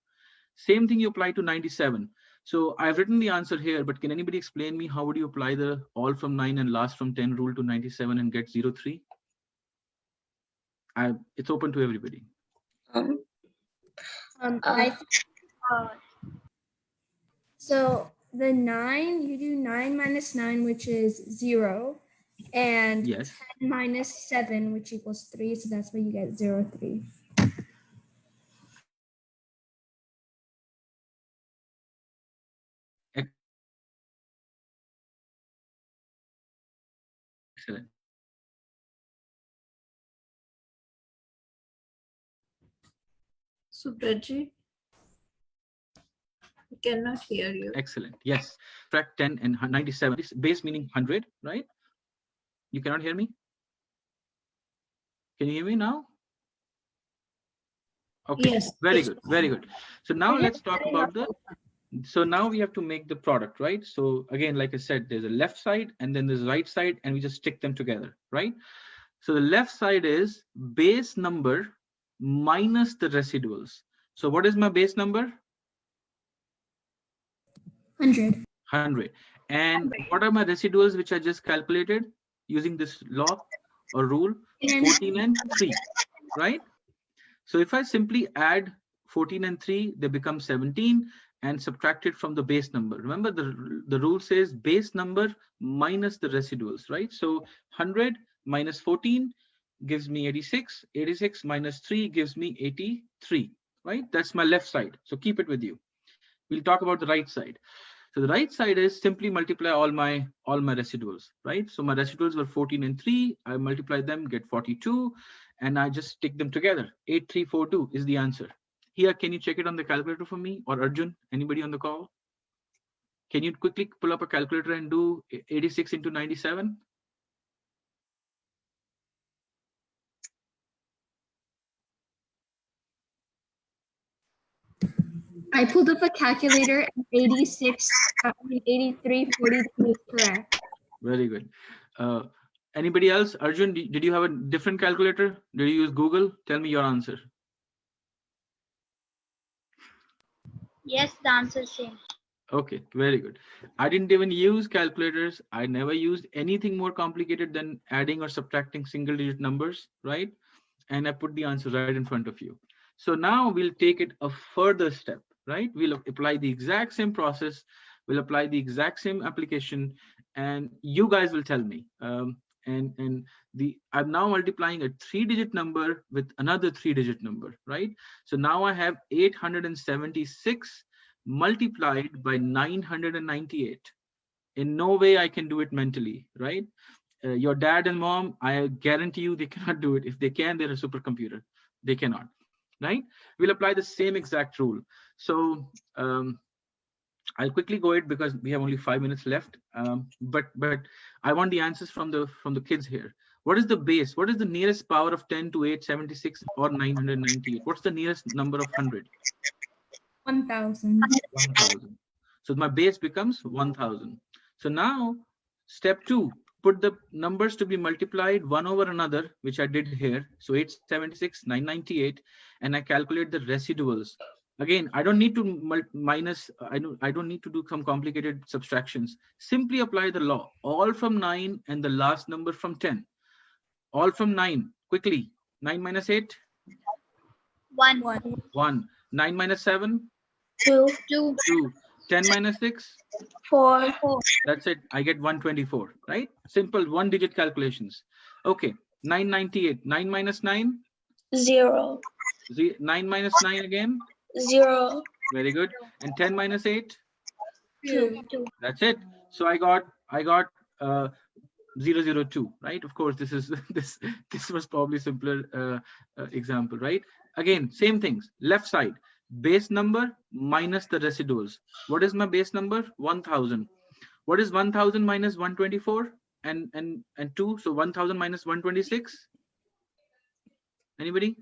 Same thing you apply to 97. So I've written the answer here, but can anybody explain me how would you apply the all from 9 and last from 10 rule to 97 and get 03? It's open to everybody. So the 9, you do 9 minus 9, which is 0, and Yes. 10 minus 7, which equals 3. So that's why you get 03. Excellent. Subratji, I cannot hear you. Excellent. Yes. Subtract 10 and 97. This base meaning 100, right? You cannot hear me? Can you hear me now? Okay. Yes. Very yes. good. Very good. So now let's talk about so now we have to make the product, right? So again, like I said, there's a left side and then there's a right side, and we just stick them together, right? So the left side is base number minus the residuals. So what is my base number? 100. 100. And what are my residuals, which I just calculated using this law or rule? 14 and 3, right? So if I simply add 14 and 3, they become 17 and subtract it from the base number. Remember, the rule says base number minus the residuals, right? So 100 minus 14 gives me 86. 86 minus 3 gives me 83, right? That's my left side. So keep it with you. We'll talk about the right side. So the right side is simply multiply all my residuals, right? So my residuals were 14 and 3. I multiply them, get 42, and I just stick them together. 8342 is the answer. Here, can you check it on the calculator for me, or Arjun? Anybody on the call? Can you quickly pull up a calculator and do 86 into 97? I pulled up a calculator and 8342 is correct. Very good. Anybody else? Arjun, did you have a different calculator? Did you use Google? Tell me your answer. Yes, the answer is same. Okay, very good. I didn't even use calculators. I never used anything more complicated than adding or subtracting single digit numbers, right? And I put the answer right in front of you. So now we'll take it a further step, right? We'll apply the exact same process. We'll apply the exact same application, and you guys will tell me. I'm now multiplying a 3-digit number with another 3-digit number, right? So now I have 876 multiplied by 998. In no way I can do it mentally, right? Your dad and mom, I guarantee you they cannot do it. If they can, they're a supercomputer. They cannot, right? We'll apply the same exact rule. So I'll quickly go it because we have only 5 minutes left. But I want the answers from the kids here. What is the base? What is the nearest power of 10 to 876 or 998? What's the nearest number of 100? 1000. 1000. So my base becomes 1000. So now step 2, put the numbers to be multiplied one over another, which I did here. So 876, 998, and I calculate the residuals. Again, I don't need to minus, I don't need to do some complicated subtractions. Simply apply the law. All from 9 and the last number from 10. All from 9, quickly. 9 minus 8? 1. 1. 9 minus 7? 2, 2. 2. 10 minus 6? 4, 4. That's it. I get 124, right? Simple one-digit calculations. Okay. 998. 9 minus 9? 0, 9 minus 9 again? 0, Very good. And 10 minus 8? 2. 2. That's it. So I got 002, right? Of course, this is this was probably simpler example, right? Again, same things. Left side, base number minus the residuals. What is my base number? 1000. What is 1000 minus 124 and 2? So 1000 minus 126. Anybody?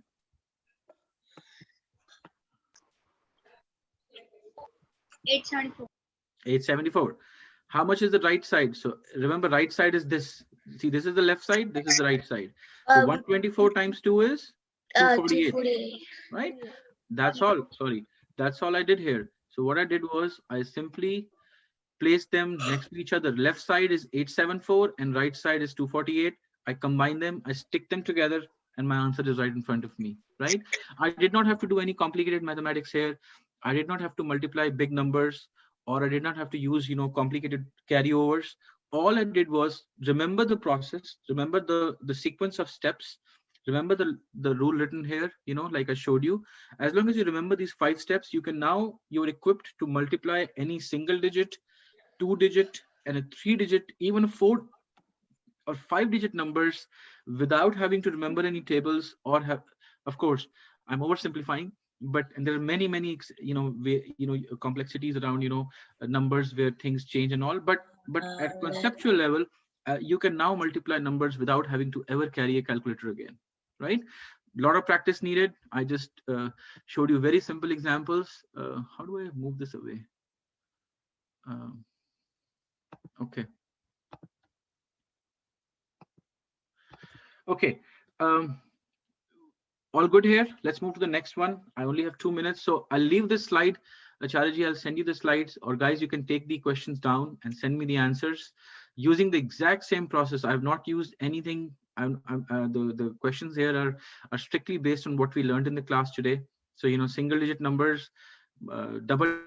874. 874. How much is the right side? So remember, right side is this. See, this is the left side. This is the right side. So 124 times 2 is 248, 248. right? That's all. Sorry, that's all I did here. So what I did was I simply placed them next to each other. Left side is 874 and right side is 248. I combine them, I stick them together, and my answer is right in front of me, right? I did not have to do any complicated mathematics here. I did not have to multiply big numbers, or I did not have to use, complicated carryovers. All I did was remember the process, remember the sequence of steps, remember the rule written here, like I showed you. As long as you remember these 5 steps, you're equipped to multiply any single digit, 2-digit, and a 3-digit, even a 4 or 5-digit numbers without having to remember any tables or have. Of course, I'm oversimplifying, and there are many complexities around numbers where things change and all. But at conceptual level, you can now multiply numbers without having to ever carry a calculator again, right? A lot of practice needed. I just showed you very simple examples. How do I move this away? Okay. Okay. All good here. Let's move to the next one. I only have 2 minutes, so I'll leave this slide. Charaji, I'll send you the slides, or guys, you can take the questions down and send me the answers using the exact same process. I have not used anything. The questions here are strictly based on what we learned in the class today. So, single digit numbers, double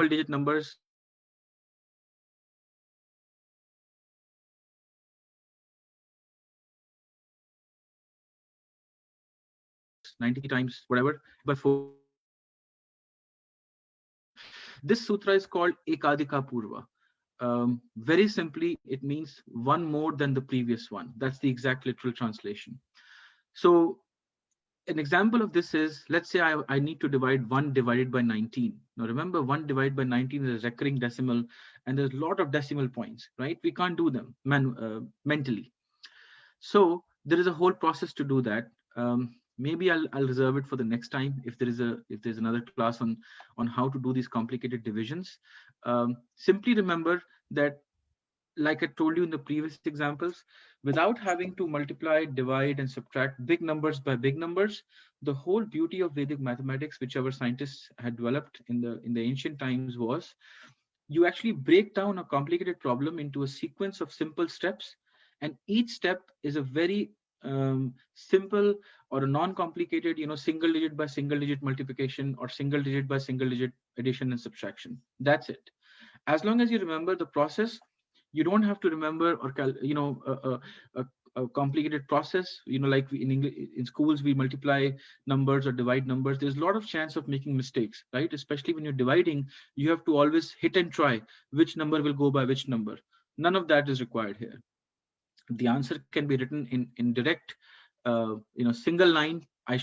digit numbers, ninety times whatever by 4. This sutra is called Ekadika Purva. Very simply, it means one more than the previous one. That's the exact literal translation. So an example of this is, let's say I need to divide 1 divided by 19. Now remember, 1 divided by 19 is a recurring decimal, and there's a lot of decimal points, right? We can't do them mentally. So there is a whole process to do that. Maybe I'll reserve it for the next time if there's another class on how to do these complicated divisions. Simply remember that, like I told you in the previous examples, without having to multiply, divide, and subtract big numbers by big numbers, the whole beauty of Vedic mathematics, which our scientists had developed in the ancient times, was you actually break down a complicated problem into a sequence of simple steps, and each step is a very simple or a non-complicated, single digit by single digit multiplication or single digit by single digit addition and subtraction. That's it. As long as you remember the process, you don't have to remember or a complicated process. Like in schools, we multiply numbers or divide numbers. There's a lot of chance of making mistakes, right? Especially when you're dividing, you have to always hit and try which number will go by which number. None of that is required here. The answer can be written in direct, single line. I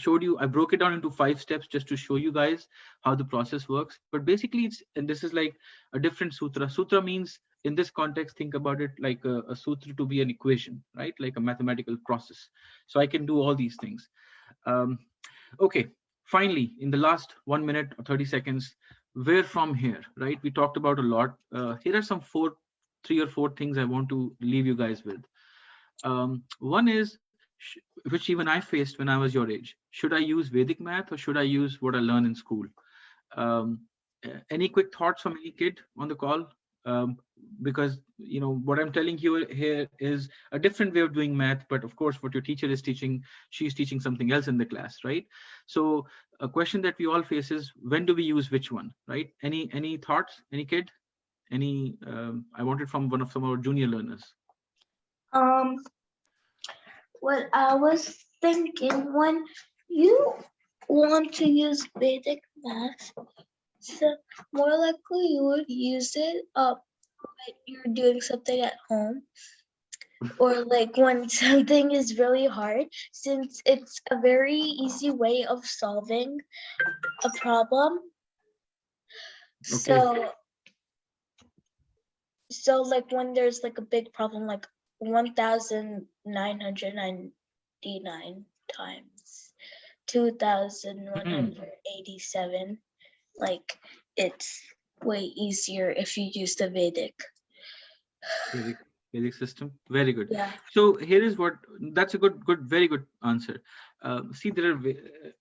broke it down into 5 steps just to show you guys how the process works. But basically, and this is like a different sutra. Sutra means, in this context, think about it like a sutra to be an equation, right? Like a mathematical process. So I can do all these things. Okay, finally, in the last 1 minute or 30 seconds, where from here, right? We talked about a lot. Here are some 3 or 4 things I want to leave you guys with. One is, which even I faced when I was your age. Should I use Vedic math or should I use what I learned in school? Any quick thoughts from any kid on the call? because what I'm telling you here is a different way of doing math, but of course what your teacher is teaching, she's teaching something else in the class, right? So a question that we all face is, when do we use which one, right? Any thoughts, any kid, any I wanted from one of some of our junior learners. What I was thinking, when you want to use Vedic math, so more likely you would use it when you're doing something at home, or like when something is really hard, since it's a very easy way of solving a problem. Okay. So like when there's like a big problem, like 1,999 times 2,187, like it's way easier if you use the Vedic. Vedic system. Very good. Yeah. So here is what, that's a very good answer. See, there are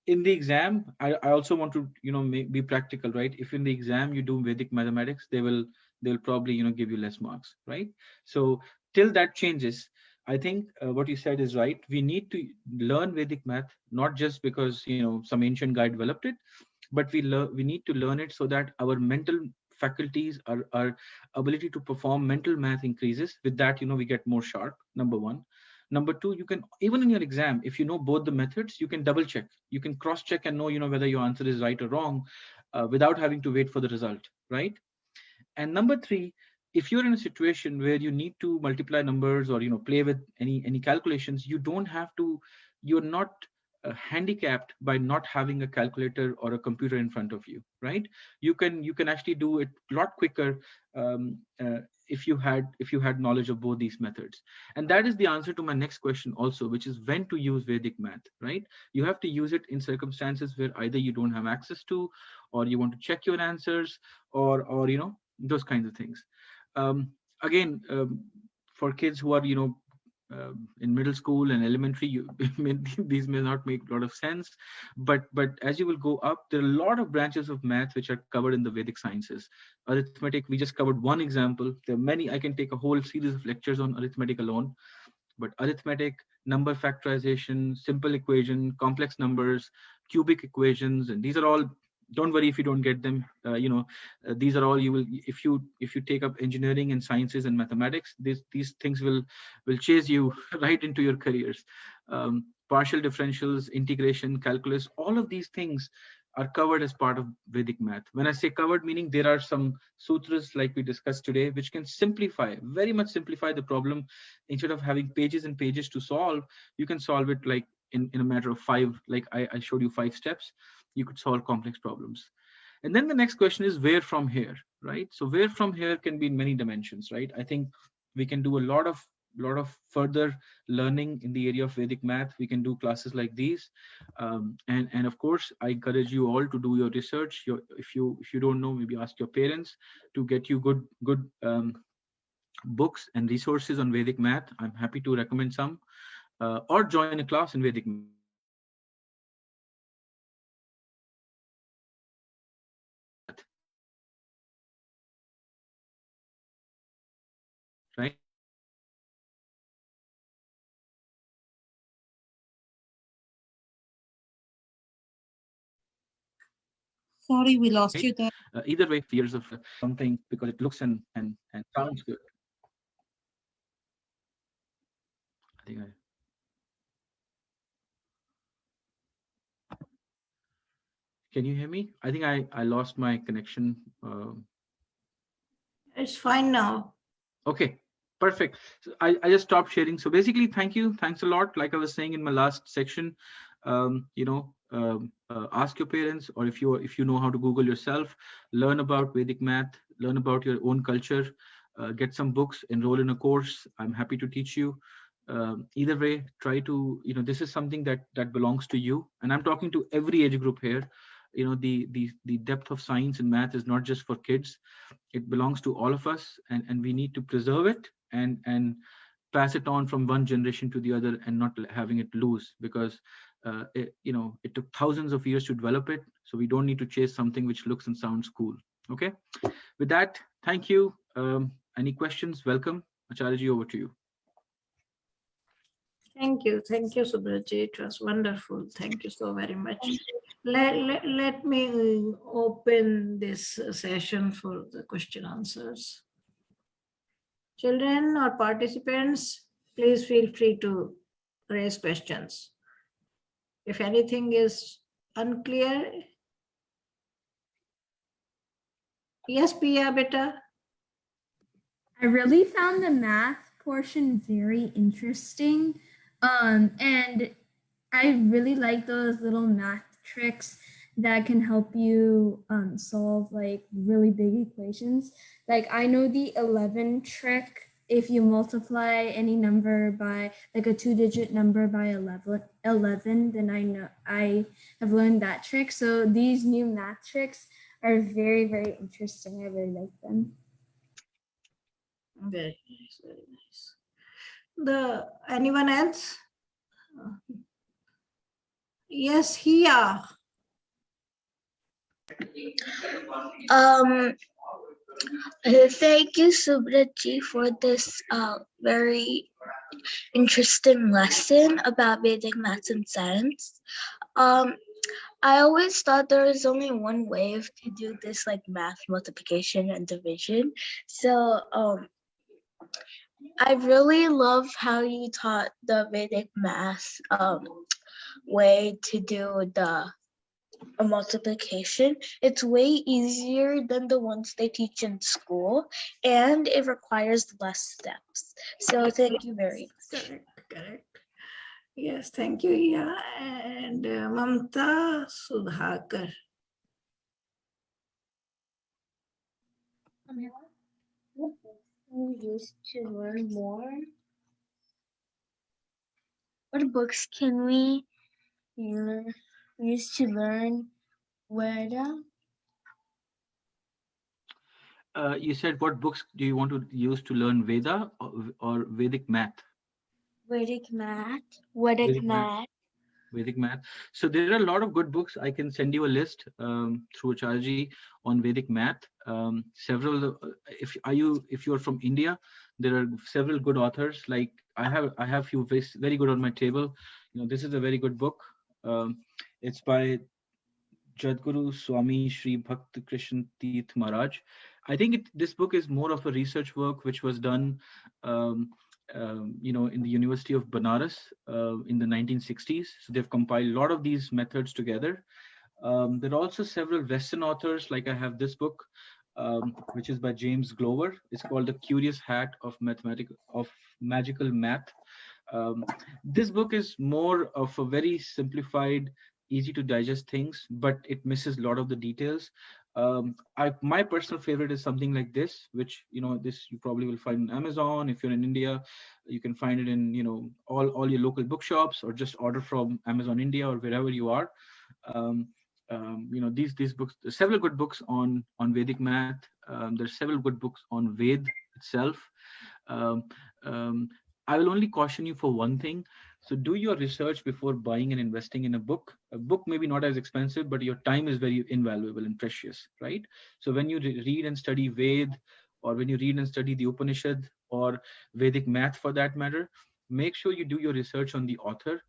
in the exam, I also want to be practical, right? If in the exam you do Vedic mathematics, they'll probably give you less marks, right? So till that changes, I think what you said is right. We need to learn Vedic math, not just because some ancient guy developed it, but we need to learn it so that our mental faculties, our ability to perform mental math increases. With that, we get more sharp, number one. Number two, you can, even in your exam, if you know both the methods, you can double check, you can cross check and know whether your answer is right or wrong, without having to wait for the result, right? And number three, if you're in a situation where you need to multiply numbers or play with any calculations, you don't have to, you're not handicapped by not having a calculator or a computer in front of you, right? You can actually do it a lot quicker, if you had knowledge of both these methods. And that is the answer to my next question also, which is when to use Vedic math, right? You have to use it in circumstances where either you don't have access to, or you want to check your answers, or those kinds of things. Again, for kids who are in middle school and elementary, these may not make a lot of sense, but as you will go up, there are a lot of branches of math which are covered in the Vedic sciences. Arithmetic, we just covered one example. There are many. I can take a whole series of lectures on arithmetic alone, but arithmetic, number factorization, simple equation, complex numbers, cubic equations, and these are all, don't worry if you don't get them. These are all you will, if you take up engineering and sciences and mathematics, these things will chase you right into your careers. Partial differentials, integration, calculus, all of these things are covered as part of Vedic math. When I say covered, meaning there are some sutras like we discussed today, which can very much simplify the problem. Instead of having pages and pages to solve, you can solve it like in a matter of 5, like I showed you 5 steps. You could solve complex problems. And then the next question is, where from here, right? So where from here can be in many dimensions, right? I think we can do a lot of further learning in the area of Vedic math. We can do classes like these, and of course I encourage you all to do your research. If you don't know, maybe ask your parents to get you good books and resources on Vedic math. I'm happy to recommend some, or join a class in Vedic math. Right? Sorry, we lost you there. Either way, fears of something because it looks and sounds good. I think can you hear me? I think I lost my connection. It's fine now. Okay, perfect. So I just stopped sharing. So basically, thanks a lot. Like I was saying in my last section, ask your parents, or if you know how to Google yourself, learn about Vedic math, learn about your own culture, get some books, enroll in a course. I'm happy to teach you. Either way, try to, this is something that belongs to you, and I'm talking to every age group here. The depth of science and math is not just for kids. It belongs to all of us, and we need to preserve it and pass it on from one generation to the other, and not having it lose, because it took thousands of years to develop it. So we don't need to chase something which looks and sounds cool. Okay, with that, thank you. Any questions? Welcome. Acharya, over to you. Thank you. Thank you, Subratji. It was wonderful. Thank you so very much. Let me open this session for the question answers. Children or participants, please feel free to raise questions. If anything is unclear, yes, Pia, beta. I really found the math portion very interesting. And I really like those little math tricks that can help you solve like really big equations. Like I know the 11 trick. If you multiply any number by like a 2-digit number by 11, then I have learned that trick. So these new math tricks are very, very interesting. I really like them. Very nice, very nice. Anyone else? Yes, here. Thank you, Subrat for this very interesting lesson about Vedic maths and science. I always thought there was only one way to do this, like math multiplication and division. So I really love how you taught the Vedic math way to do the multiplication. It's way easier than the ones they teach in school, and it requires less steps. So thank you very much. Correct. Yes, thank you, Iya. And Mamta Sudhakar. What books can we use to learn more? What books can we use to learn Veda? You said what books do you want to use to learn Veda or Vedic math? Vedic math. Vedic math. Vedic math. So there are a lot of good books. I can send you a list through Acharya on Vedic math. Several. If you are from India, there are several good authors. Like I have few very good on my table. This is a very good book. It's by Jadguru Swami Shri Bhakt Krishan Tirth Maharaj. I think this book is more of a research work which was done, in the University of Banaras in the 1960s. So they've compiled a lot of these methods together. There are also several Western authors, like I have this book, which is by James Glover. It's called The Curious Hat of Magical Math. This book is more of a very simplified, easy to digest things, but it misses a lot of the details. My personal favorite is something like this, which this you probably will find on Amazon. If you're in India, you can find it in all your local bookshops, or just order from Amazon India or wherever you are. These books, there's several good books on Vedic math. There's several good books on Ved itself. I will only caution you for one thing. So do your research before buying and investing in a book. A book may be not as expensive, but your time is very invaluable and precious, right? So when you read and study Ved, or when you read and study the Upanishad or Vedic math for that matter, make sure you do your research on the author.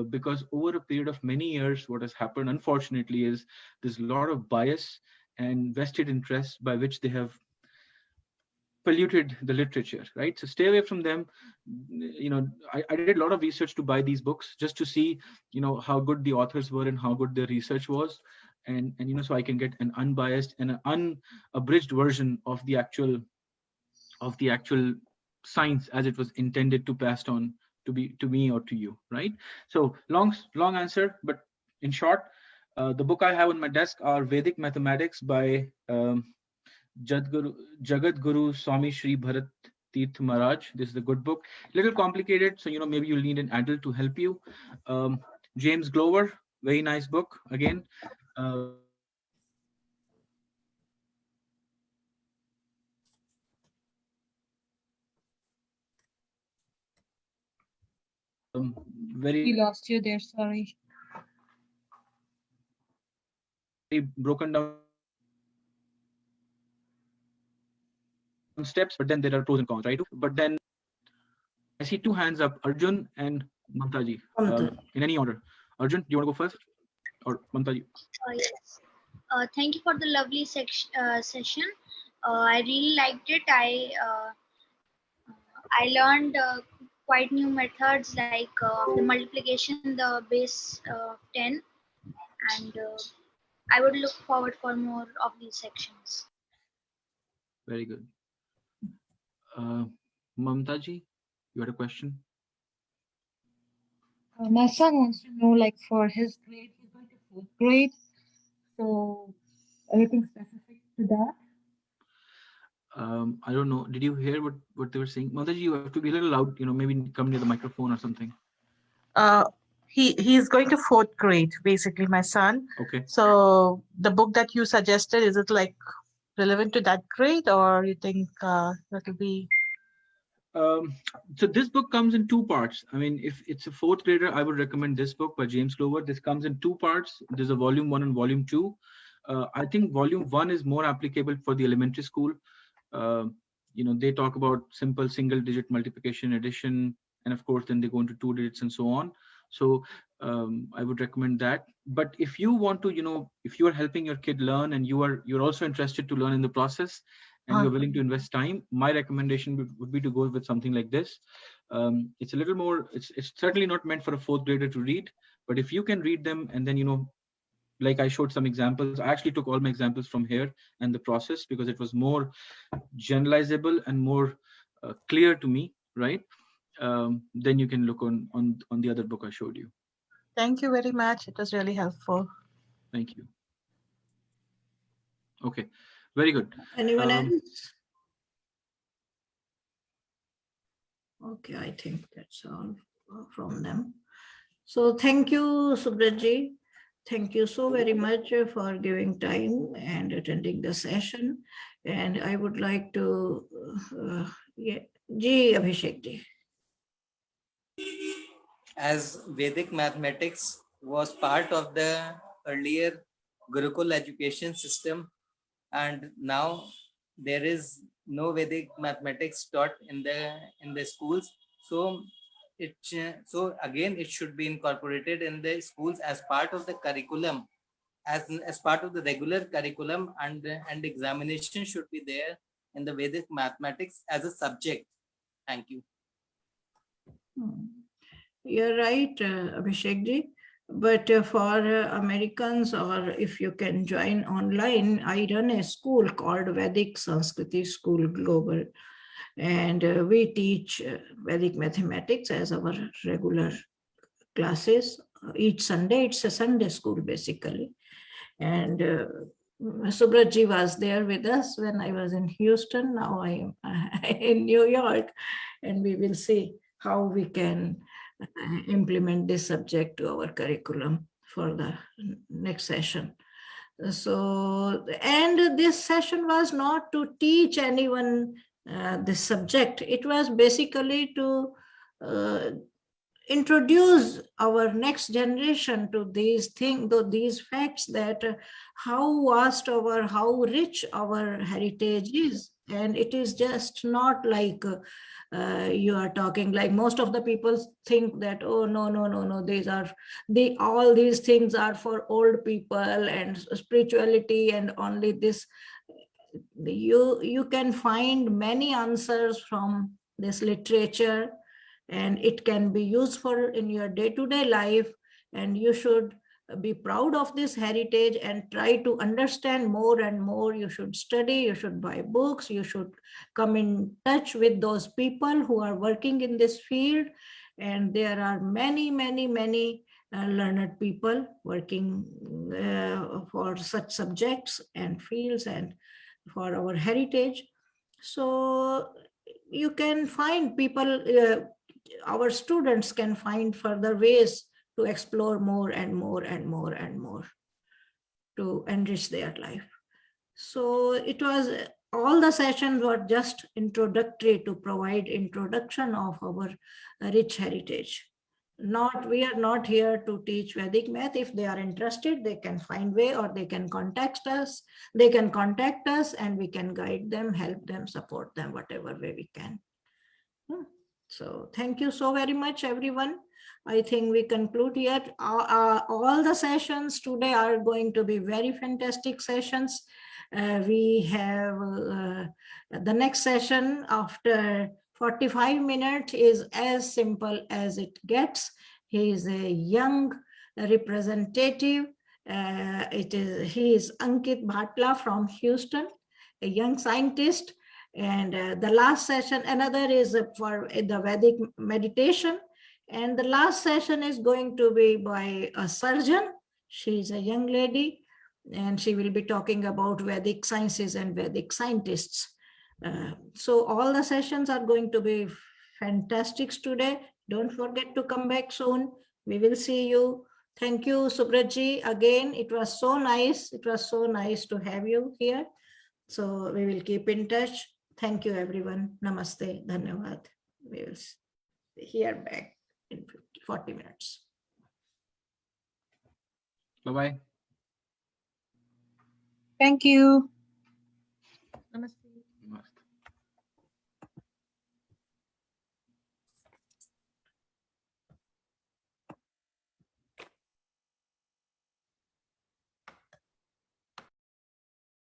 Because over a period of many years, what has happened, unfortunately, is there's a lot of bias and vested interests by which they have polluted the literature, right? So stay away from them. I did a lot of research to buy these books just to see, how good the authors were and how good their research was, and so I can get an unbiased and an unabridged version of the actual science as it was intended to pass on to me or to you, right? So long answer, but in short, the book I have on my desk are Vedic Mathematics by Jagat Guru Swami Shri Bharat Tirth Maharaj. This is a good book. Little complicated, so maybe you'll need an adult to help you. James Glover, very nice book. Again, We lost you there. Sorry. broken down steps, but then there are pros and cons, right? But then I see two hands up, Arjun and Mamtaji, in any order. Arjun, do you want to go first, or Mamtaji? Yes. Thank you for the lovely session. I really liked it. I learned quite new methods like the multiplication, the base 10, and I would look forward for more of these sections. Very good. Mamtaji, you had a question? My son wants to know, like, for his grade, he's going to 4th grade. So, anything specific to that? I don't know. Did you hear what they were saying? Mamtaji, you have to be a little loud, maybe come near the microphone or something. He's going to 4th grade, basically, my son. Okay. So the book that you suggested, is it like relevant to that grade, or you think that will be? So this book comes in 2 parts. I mean, if it's a 4th grader, I would recommend this book by James Clover. This comes in 2 parts. There's a volume 1 and volume 2. I think volume 1 is more applicable for the elementary school. They talk about simple single-digit multiplication, addition, and of course, then they go into 2 digits and so on. So I would recommend that. But if you want to, if you are helping your kid learn and you're also interested to learn in the process, and you're willing to invest time, my recommendation would be to go with something like this. It's a little more, it's certainly not meant for a 4th grader to read, but if you can read them and then, like I showed some examples, I actually took all my examples from here and the process because it was more generalizable and more clear to me, right? Then you can look on the other book I showed you. Thank you very much. It was really helpful. Thank you. Okay, very good. Anyone else? Okay, I think that's all from them. So thank you, Subrat. Thank you so very much for giving time and attending the session. And I would like to, Abhishek ji. As Vedic mathematics was part of the earlier Gurukul education system, and now there is no Vedic mathematics taught in the schools. So again it should be incorporated in the schools as part of the curriculum, as part of the regular curriculum, and examination should be there in the Vedic mathematics as a subject. Thank you. You're right, Abhishek ji. But for Americans, or if you can join online, I run a school called Vedic Sanskriti School Global. And we teach Vedic mathematics as our regular classes. Each Sunday, it's a Sunday school basically. And Subrat ji was there with us when I was in Houston. Now I am in New York, and we will see how we can implement this subject to our curriculum for the next session. So, and this session was not to teach anyone this subject. It was basically to introduce our next generation to these things, to these facts, that how vast how rich our heritage is. And it is just not like you are talking, like most of the people think that, oh, no, all these things are for old people and spirituality and only this. You can find many answers from this literature, and it can be useful in your day-to-day life, and you should be proud of this heritage and try to understand more and more. You should study, you should buy books, you should come in touch with those people who are working in this field, and there are many learned people working for such subjects and fields and for our heritage. So you can find people, our students can find further ways to explore more and more and more and more to enrich their life. So it was, all the sessions were just introductory to provide introduction of our rich heritage. we are not here to teach Vedic math. If they are interested, they can find way, or they can contact us. They can contact us and we can guide them, help them, support them, whatever way we can. So thank you so very much, everyone. I think we conclude here. All the sessions today are going to be very fantastic sessions. We have the next session after 45 minutes is as simple as it gets. He is a young representative. He is Ankit Bhatla from Houston, a young scientist. And the last session, another is for the Vedic meditation. And the last session is going to be by a surgeon. She's a young lady, and she will be talking about Vedic sciences and Vedic scientists. So all the sessions are going to be fantastic today. Don't forget to come back soon. We will see you. Thank you, Subratji. Again, it was so nice. It was so nice to have you here. So we will keep in touch. Thank you, everyone. Namaste. Dhanyavad. We will hear back in 40 minutes. Bye-bye. Thank you. Namaste.